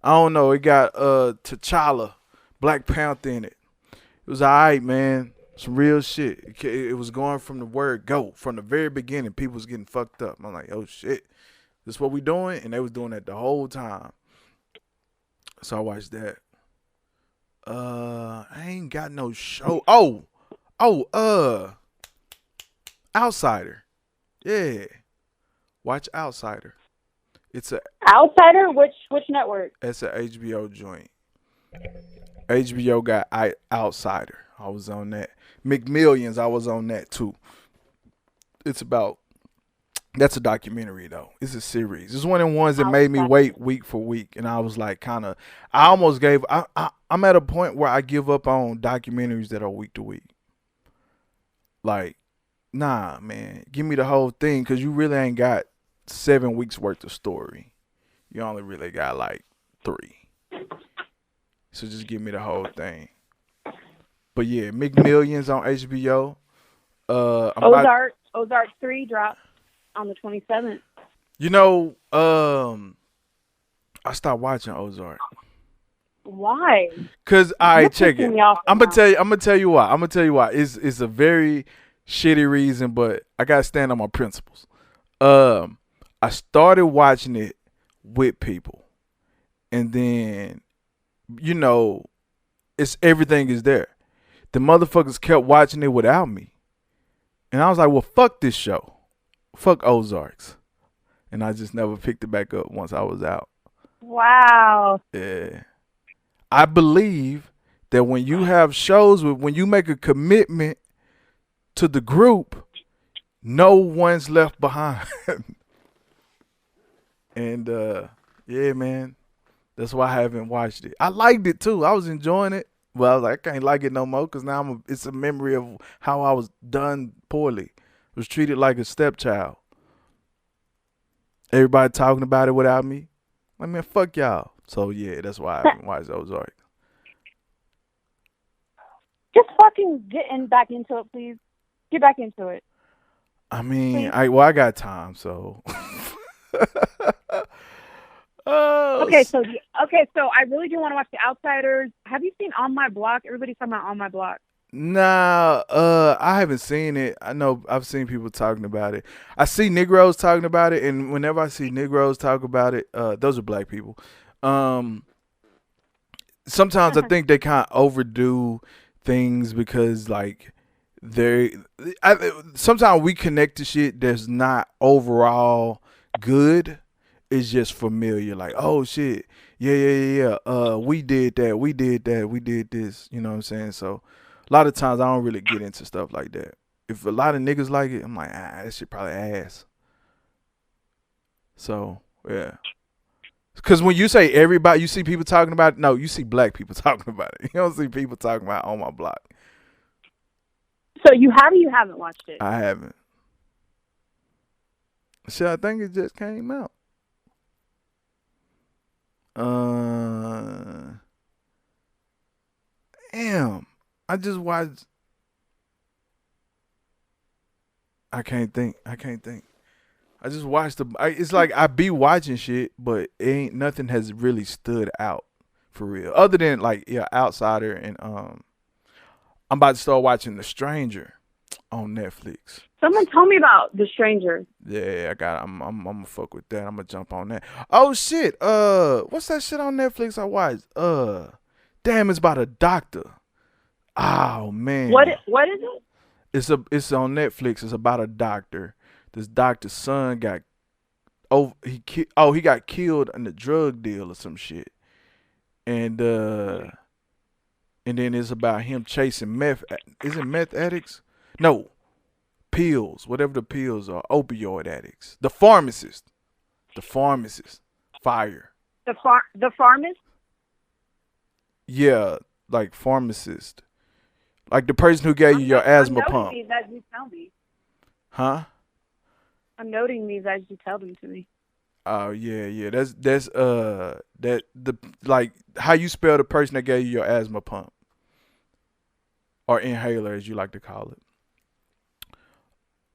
I don't know. It got T'Challa, Black Panther in it. It was alright, man. Some real shit. It was going from the word go. From the very beginning, people was getting fucked up. I'm like, oh shit. This what we doing? And they was doing that the whole time. So I watched that. I ain't got no show. Outsider. Yeah. Watch Outsider. It's a Outsider? Which network? It's a HBO joint. HBO got Outsider. I was on that. McMillions, I was on that too. It's about, that's a documentary though. It's a series. It's one of the ones that made me wait week for week. And I was like I almost gave, I'm at a point where I give up on documentaries that are week to week. Like, nah, man. Give me the whole thing because you really ain't got 7 weeks worth of story. You only really got like 3. So just give me the whole thing. But yeah, McMillions on HBO. Ozark 3 dropped on the 27th. You know, I stopped watching Ozark. Why? Cause check it. I'm gonna tell you why. It's a very shitty reason, but I gotta stand on my principles. I started watching it with people, and then, you know, everything is there. The motherfuckers kept watching it without me, and I was like, well, fuck this show, fuck Ozarks, and I just never picked it back up once I was out. Wow. Yeah. I believe that when you have shows, when you make a commitment to the group, no one's left behind. And yeah, man, that's why I haven't watched it. I liked it too. I was enjoying it, but I was like, I can't like it no more because now it's a memory of how I was done poorly. I was treated like a stepchild. Everybody talking about it without me. I mean, fuck y'all. So yeah, that's why I haven't watched Ozark. Just fucking get back into it, please. Get back into it. I mean, I got time, so. Okay, so I really do want to watch The Outsiders. Have you seen On My Block? Everybody's talking about On My Block. Nah, I haven't seen it. I know I've seen people talking about it. I see Negroes talking about it, and whenever I see Negroes talk about it, those are black people. Sometimes I think they kind of overdo things because like sometimes we connect to shit that's not overall good. It's just familiar, like, oh shit, yeah. We did that, we did this. You know what I'm saying? So a lot of times I don't really get into stuff like that. If a lot of niggas like it, I'm like, that shit probably ass. So yeah. Because when you say everybody, you see people talking about it. No, you see black people talking about it. You don't see people talking about On My Block. So you have or you haven't watched it? I haven't. Shit, I think it just came out. Damn. I just watched. I can't think. I just watched it's like I be watching shit, but nothing has really stood out for real. Other than like, yeah, Outsider and I'm about to start watching The Stranger on Netflix. Someone told me about The Stranger. Yeah, I'm gonna fuck with that. I'm gonna jump on that. Oh shit. What's that shit on Netflix I watched? Damn, it's about a doctor. Oh man. What is it? It's on Netflix. It's about a doctor. This doctor's son got he got killed in a drug deal or some shit, and then it's about him chasing meth. Is it meth addicts? No, pills. Whatever the pills are, opioid addicts. The pharmacist. Fire. The pharmacist? Yeah, like pharmacist. Like the person who gave you your asthma pump. I'm noting these as you tell me. Huh? I'm noting these as you tell them to me. Oh yeah. That's that the like how you spell the person that gave you your asthma pump or inhaler as you like to call it.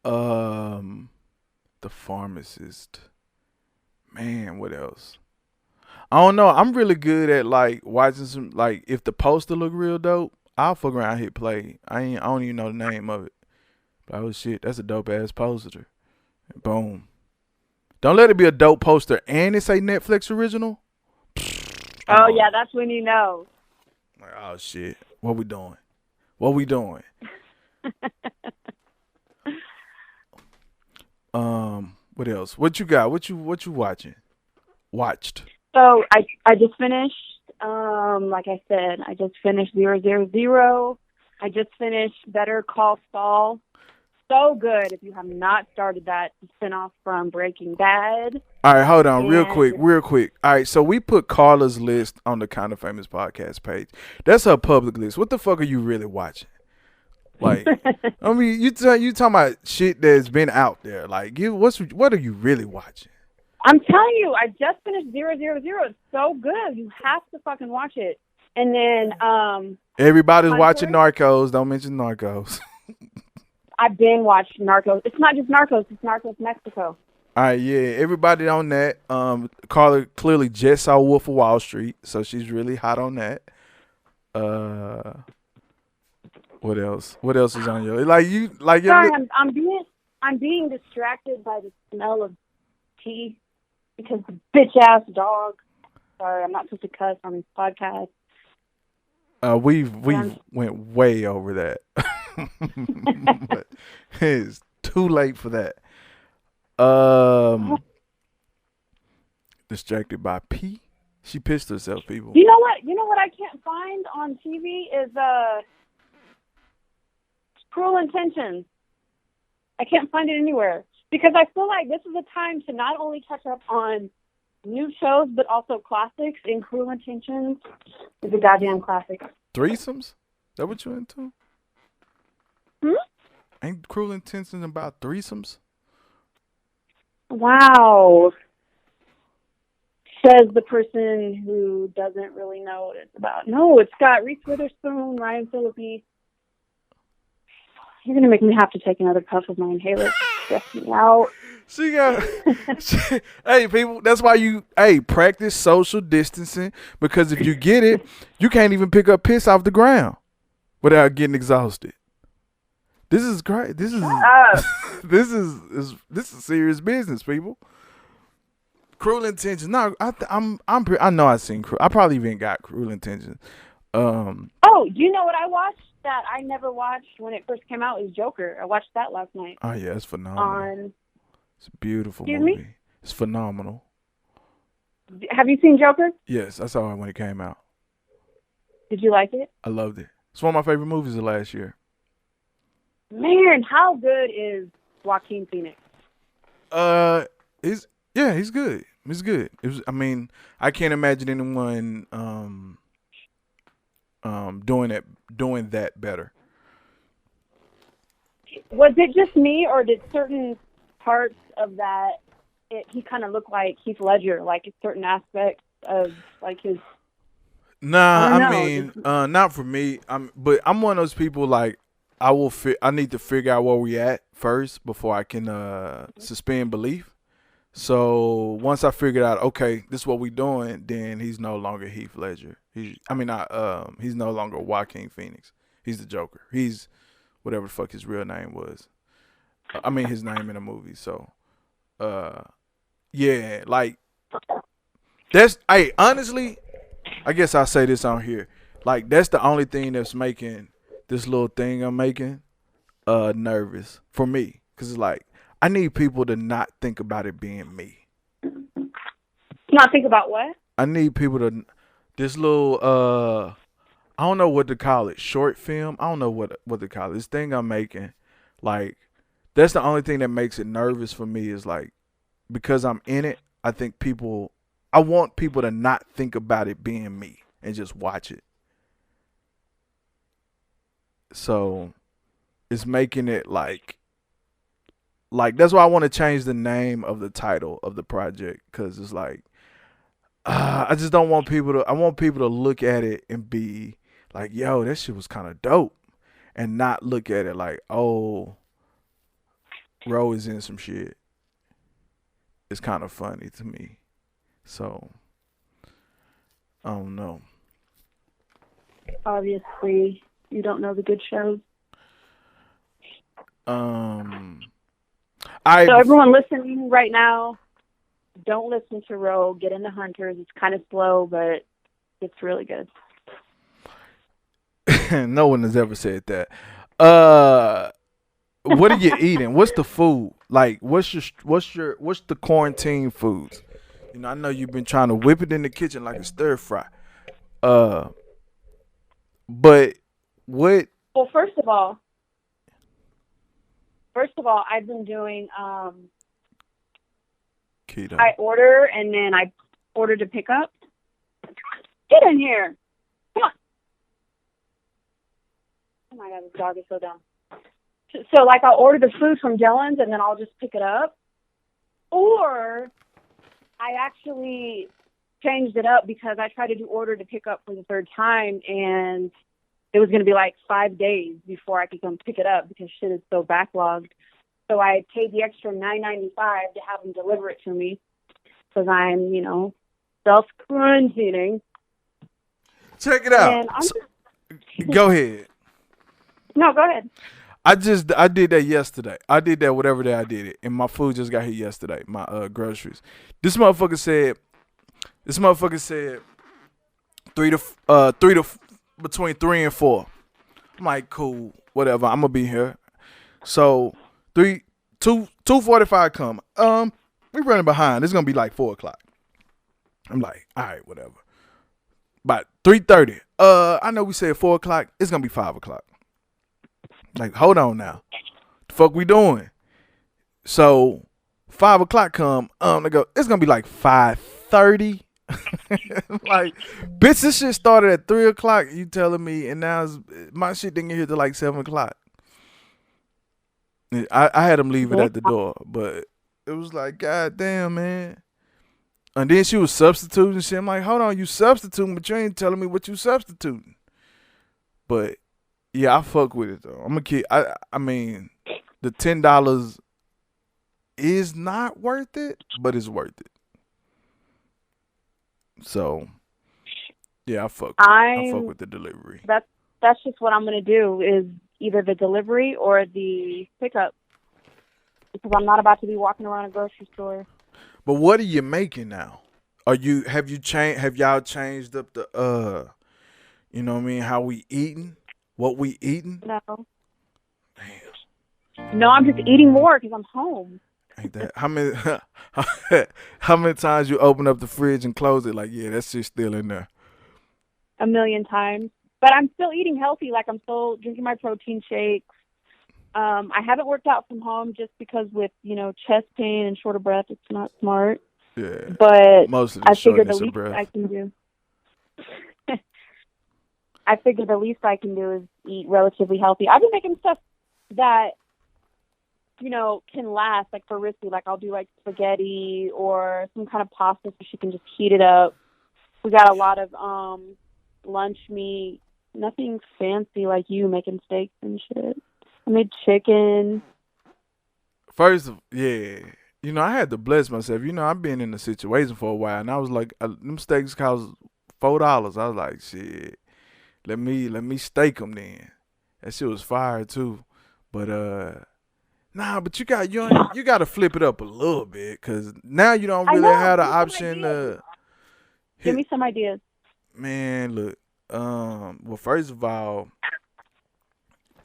The pharmacist. Man, what else? I don't know. I'm really good at like watching some like if the poster look real dope, I'll fuck around and hit play. I don't even know the name of it. But oh shit, that's a dope ass poster. Boom. Don't let it be a dope poster and it's a Netflix original. Oh yeah, that's when you know. Like, oh shit. What we doing? What else? What you got? What you watching? Watched. So I just finished. Like I said, I just finished 000. I just finished Better Call Saul. So good. If you have not started that spinoff from Breaking Bad. All right, hold on, real quick. All right, so we put Carla's list on the Kind of Famous podcast page. That's her public list. What the fuck are you really watching? Like, I mean, you talking about shit that's been out there. Like, what are you really watching? I'm telling you, I just finished 000. It's so good. You have to fucking watch it. And then everybody's Hunter. watching Narcos. Don't mention Narcos. I've been watching Narcos. It's not just Narcos. It's Narcos Mexico. All right, yeah, everybody on that. Carla clearly just saw Wolf of Wall Street, so she's really hot on that. What else? What else is on your Sorry, I'm being distracted by the smell of tea because the bitch ass dog. Sorry, I'm not supposed to cuss on this podcast. We've went way over that. But it's too late for that. Distracted by P. She pissed herself, people. You know what I can't find on TV is Cruel Intentions. I can't find it anywhere because I feel like this is a time to not only catch up on new shows but also classics. And Cruel Intentions is a goddamn classic. Threesomes? Is that what you're into? Ain't Cruel Intentions about threesomes? Wow. Says the person who doesn't really know what it's about. No, it's got Reese Witherspoon, Ryan Phillippe. You're going to make me have to take another puff of my inhaler. Stress me out. Hey, people, that's why practice social distancing, because if you get it, you can't even pick up piss off the ground without getting exhausted. This is great. This is serious business, people. Cruel Intentions. No, I know I've seen Cruel. I probably even got Cruel Intentions. Oh, do you know what I watched that I never watched when it first came out? It was Joker. I watched that last night. Oh yeah, it's phenomenal. It's a beautiful movie. It's phenomenal. Have you seen Joker? Yes, I saw it when it came out. Did you like it? I loved it. It's one of my favorite movies of last year. Man, how good is Joaquin Phoenix? He's good. He's good. I can't imagine anyone doing that better. Was it just me, or did certain parts of that he kind of looked like Heath Ledger, like certain aspects of like his? Nah, not for me. But I'm one of those people like I need to figure out where we at first before I can suspend belief. So once I figured out, okay, this is what we doing, then he's no longer Heath Ledger. He's no longer Joaquin Phoenix. He's the Joker. He's whatever the fuck his real name was. His name in the movie. So, yeah, like that's. Honestly, I guess I'll say this on here. Like that's the only thing that's making this little thing I'm making nervous for me, because it's like I need people to not think about it being me. Not think about what? I need people to this little I don't know what to call it, short film. I don't know what to call it. This thing I'm making, like that's the only thing that makes it nervous for me is like because I'm in it. I think people I want people to not think about it being me and just watch it. So it's making it like that's why I want to change the name of the title of the project, because it's like I just don't want people to. I want people to look at it and be like, "Yo, that shit was kind of dope," and not look at it like, "Oh, Rowe is in some shit." It's kind of funny to me, so I don't know. Obviously, you don't know the good shows. So everyone listening right now, don't listen to Rowe. Get into Hunters. It's kind of slow, but it's really good. No one has ever said that. What are you eating? What's the food? Like, what's the quarantine foods? You know, I know you've been trying to whip it in the kitchen like a stir fry. But what? Well, first of all, I've been doing Keto. I order and then I order to pick up. Get in here. Come on. Oh my God, this dog is so dumb. So like I'll order the food from Dylan's and then I'll just pick it up. Or I actually changed it up because I tried to do order to pick up for the third time and it was going to be like 5 days before I could come pick it up because shit is so backlogged. So I paid the extra $9.95 to have them deliver it to me because I'm, self-quarantining. Check it out. Go ahead. No, go ahead. I did that yesterday. I did that whatever day I did it, and my food just got here yesterday. My groceries. This motherfucker said between 3 and 4. I'm like, cool, whatever. I'm gonna be here. So 2:45 come. We running behind. It's gonna be like 4:00. I'm like, all right, whatever. About 3:30. I know we said 4:00. It's gonna be 5:00. Like, hold on now. The fuck we doing? So 5:00 come. They go, it's gonna be like 5:30. Like, bitch, this shit started at 3:00. You telling me, and now my shit didn't get here till like 7:00. I had them leave it at the door, but it was like, God damn, man. And then she was substituting shit. I'm like, hold on, you substituting, but you ain't telling me what you substituting. But yeah, I fuck with it though. I'm gonna keep. I mean, the $10 is not worth it, but it's worth it. So yeah, I fuck with the delivery. That's just what I'm gonna do is either the delivery or the pickup because I'm not about to be walking around a grocery store. But what are you making now? Have y'all changed up the you know what I mean, how we eating? What we eating? No. Damn. No, I'm just eating more because I'm home. Ain't that how many times you open up the fridge and close it like, yeah, that shit's still in there? 1,000,000 times. But I'm still eating healthy. Like I'm still drinking my protein shakes. I haven't worked out from home just because with, chest pain and short of breath, it's not smart. Yeah. But most of I figure the least I can do. I figure the least I can do is eat relatively healthy. I've been making stuff that, can last, like for Rissy. Like I'll do like spaghetti or some kind of pasta so she can just heat it up. We got a lot of lunch meat. Nothing fancy like you making steaks and shit. I made chicken. First, yeah. I had to bless myself. I've been in a situation for a while, and I was like, them steaks cost $4. I was like, shit, let me steak them then. That shit was fire too. But nah, but you got to flip it up a little bit because now you don't really have the option to. Give me some ideas. Man, look. Well, first of all,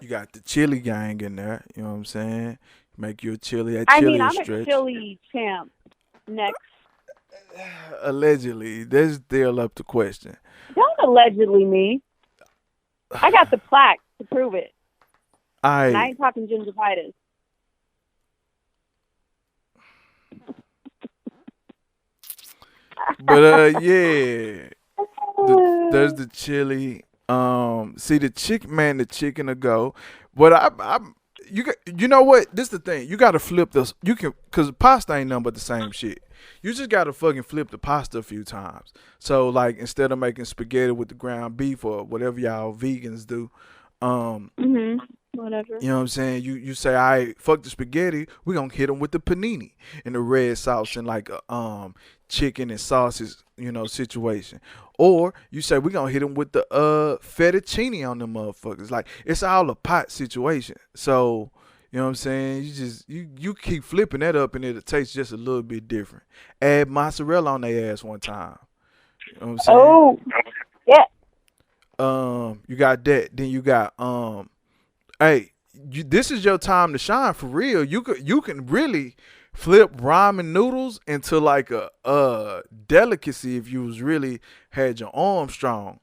you got the chili gang in there. You know what I'm saying? Make your chili at chili I'm stretch. a chili champ. Next. Allegedly, that's still up to question. Don't allegedly me. I got the plaque to prove it. And I ain't talking gingivitis. But yeah, there's the chili. See the chicken, man. The chicken to go. But you know what? This the thing. You gotta flip this. You can, cause pasta ain't nothing but the same shit. You just gotta fucking flip the pasta a few times. So like instead of making spaghetti with the ground beef or whatever y'all vegans do, Whatever. you know what I'm saying? You say, all right, fuck the spaghetti. We gonna hit them with the panini and the red sauce and like a chicken and sausage, situation. Or you say we gonna hit them with the fettuccine on them motherfuckers. Like it's all a pot situation. So you know what I'm saying? You just you keep flipping that up and it'll taste just a little bit different. Add mozzarella on their ass one time. You know what I'm saying? Oh, yeah. You got that. Then you got hey, this is your time to shine for real. You can really flip ramen noodles into like a delicacy if you was really had your arm strong.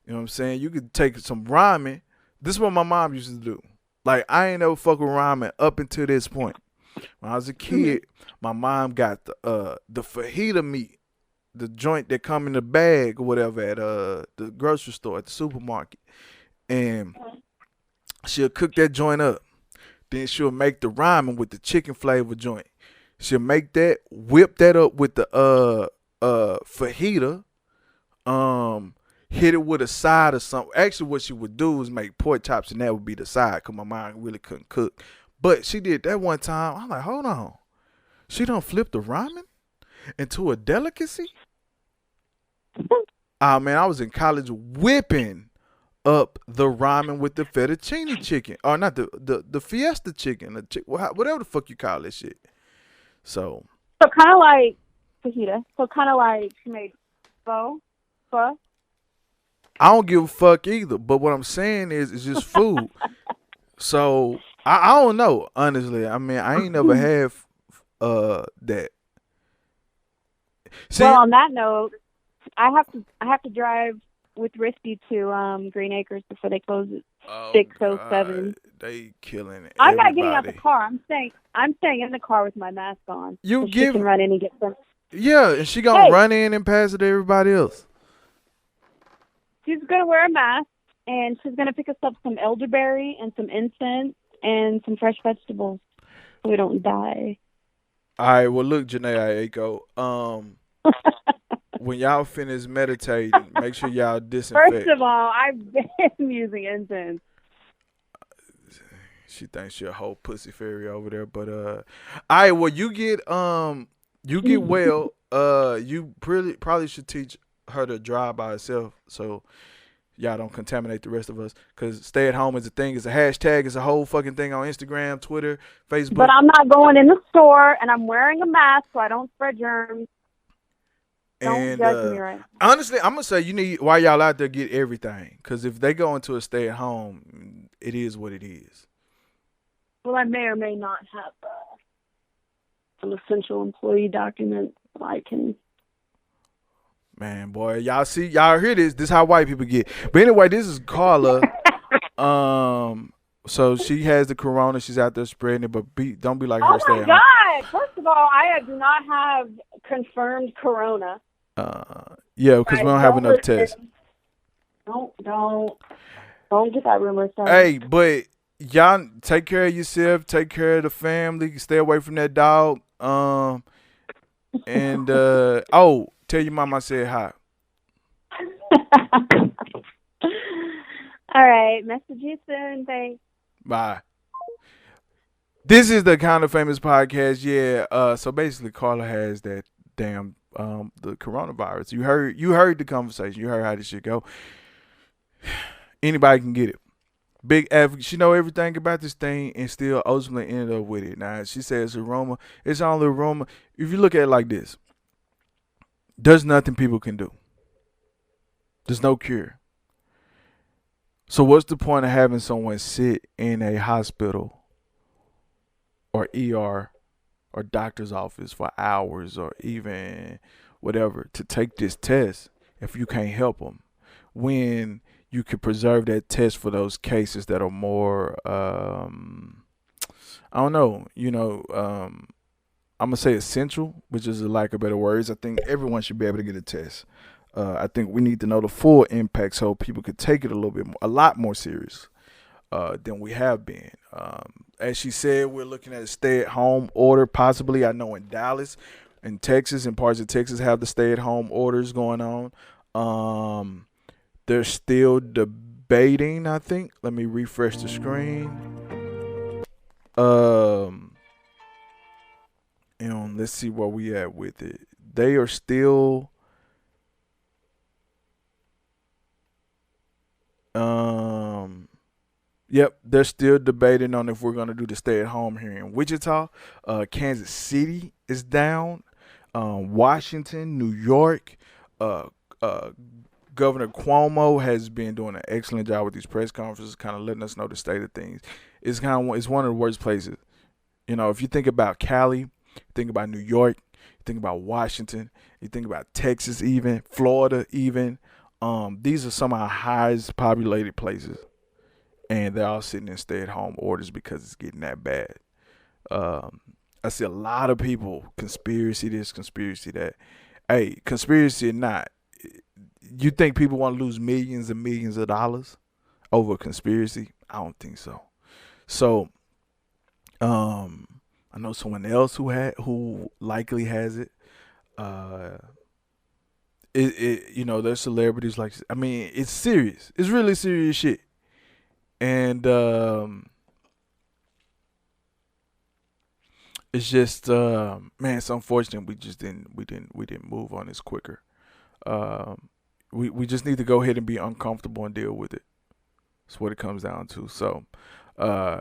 You know what I'm saying? You could take some ramen. This is what my mom used to do. Like I ain't never fuck with ramen up until this point. When I was a kid, my mom got the fajita meat, the joint that come in the bag or whatever at the grocery store at the supermarket, and she'll cook that joint up. Then she'll make the ramen with the chicken flavor joint. She'll make that, whip that up with the fajita, hit it with a side or something. Actually, what she would do is make pork chops, and that would be the side, because my mom really couldn't cook. But she did that one time. I'm like, hold on. She done flipped the ramen into a delicacy? Man, I was in college whipping up the ramen with the fettuccine chicken, or not the fiesta chicken, whatever the fuck you call that shit. So kind of like fajita. So kind of like she made pho. I don't give a fuck either. But what I'm saying is, it's just food. So I don't know, honestly. I mean, I ain't never had that. See, well, on that note, I have to drive with Risky to Green Acres before they close at 6:07. They killing it. I'm not getting out the car. I'm staying in the car with my mask on. You so give she can run in and get some. Yeah, and she gonna run in and pass it to everybody else. She's gonna wear a mask, and she's gonna pick us up some elderberry and some incense and some fresh vegetables, so we don't die. All right. Well, look, Janae Aiko. When y'all finish meditating, make sure y'all disinfect. First of all, I've been using incense. She thinks she a whole pussy fairy over there, but all right. Well, you get well. You probably should teach her to drive by herself, so y'all don't contaminate the rest of us. Because stay at home is a thing. It's a hashtag. It's a whole fucking thing on Instagram, Twitter, Facebook. But I'm not going in the store, and I'm wearing a mask so I don't spread germs. Don't judge me, right? Honestly, I'm gonna say you need, while y'all out there, get everything. Because if they go into a stay at home, it is what it is. Well, I may or may not have an essential employee document so I can. Man, boy, y'all hear this? This is how white people get. But anyway, this is Carla. So she has the corona. She's out there spreading it, but don't be like her. Oh my God! First of all, I do not have confirmed corona. Yeah, because we don't have enough tests. Don't get that rumor started. Hey, but y'all take care of yourself, take care of the family, stay away from that dog. And tell your mom I said hi. All right, message you soon. Thanks. Bye. This is the Kind of Famous podcast. Yeah. So basically, Carla has that damn the coronavirus. You heard the conversation. You heard how this shit go. Anybody can get it. Big advocate. She know everything about this thing and still ultimately ended up with it. Now she says aroma. It's only aroma. If you look at it like this, there's nothing people can do. There's no cure. So what's the point of having someone sit in a hospital or ER or doctor's office for hours or even whatever to take this test if you can't help them, when you could preserve that test for those cases that are more, I'm gonna say essential, which is a lack of better words. I think everyone should be able to get a test. I think we need to know the full impact so people could take it a lot more serious than we have been. As she said, we're looking at a stay-at-home order, possibly. I know in Dallas, in Texas, and parts of Texas have the stay-at-home orders going on. They're still debating, I think. Let me refresh the screen. And let's see where we at with it. They are still they're still debating on if we're going to do the stay at home here in Wichita. Kansas City is down. Washington, New York, Governor Cuomo has been doing an excellent job with these press conferences, kind of letting us know the state of things. It's one of the worst places. You know, if you think about Cali, think about New York, you think about Washington, you think about Texas, even Florida, even. These are some of our highest populated places, and they're all sitting in stay-at-home orders because it's getting that bad. I see a lot of people conspiracy this, conspiracy that. Hey, conspiracy or not, you think people want to lose millions and millions of dollars over a conspiracy? I don't think so. So, I know someone else who likely has it. There's celebrities like, I mean, it's serious. It's really serious shit. And it's just man, it's unfortunate we didn't move on this quicker. We just need to go ahead and be uncomfortable and deal with it. That's what it comes down to. So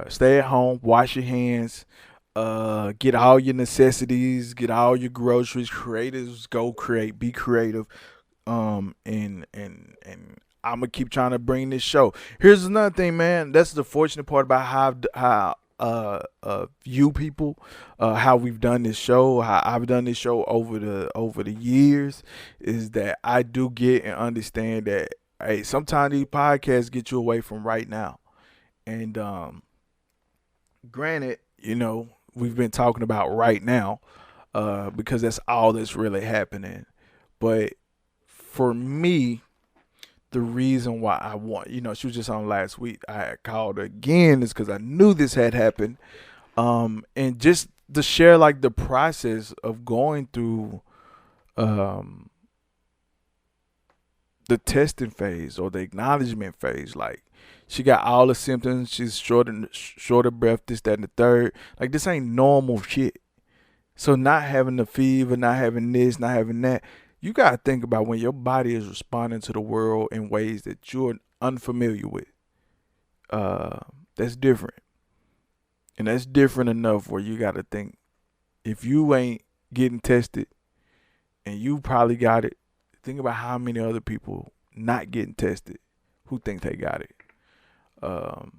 stay at home, wash your hands, get all your necessities, get all your groceries. Creatives, go create, be creative. And I'm gonna keep trying to bring this show. Here's another thing, man. That's the fortunate part about how you people, how we've done this show, how I've done this show over the years, is that I do get and understand that, hey, sometimes these podcasts get you away from right now. And granted, we've been talking about right now because that's all that's really happening. But for me, the reason why I want, she was just on last week, I had called her again, is because I knew this had happened. And just to share like the process of going through the testing phase or the acknowledgement phase. Like, she got all the symptoms. She's short of breath, this, that, and the third. Like, this ain't normal shit. So not having the fever, not having this, not having that, you got to think about when your body is responding to the world in ways that you're unfamiliar with. That's different. And that's different enough where you got to think, if you ain't getting tested and you probably got it, think about how many other people not getting tested who think they got it. The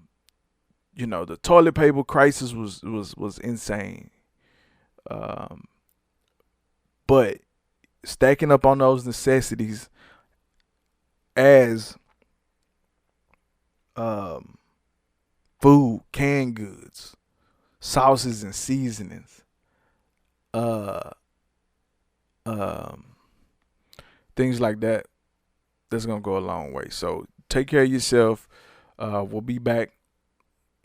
toilet paper crisis was insane. But stacking up on those necessities as food, canned goods, sauces and seasonings, things like that, that's gonna go a long way. So take care of yourself. We'll be back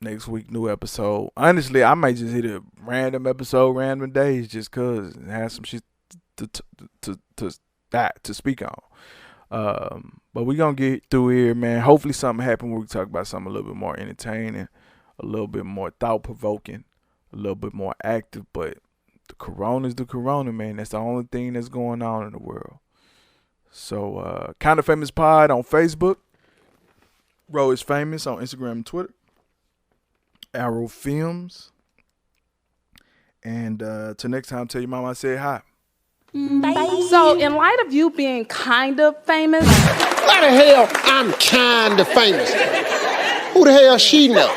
next week, new episode. Honestly, I might just hit a random episode, random days, just cause and have some shit to speak on. But we're gonna get through here, man. Hopefully something happened where we talk about something a little bit more entertaining, a little bit more thought-provoking, a little bit more active. But the corona's the corona, man. That's the only thing that's going on in the world. So Kinda Famous Pod on Facebook, Rowe is Famous on Instagram and Twitter, Arrow Films. And till next time, tell your mama I said hi. Bye. So, in light of you being kind of famous, why the hell I'm kind of famous? Who the hell she know?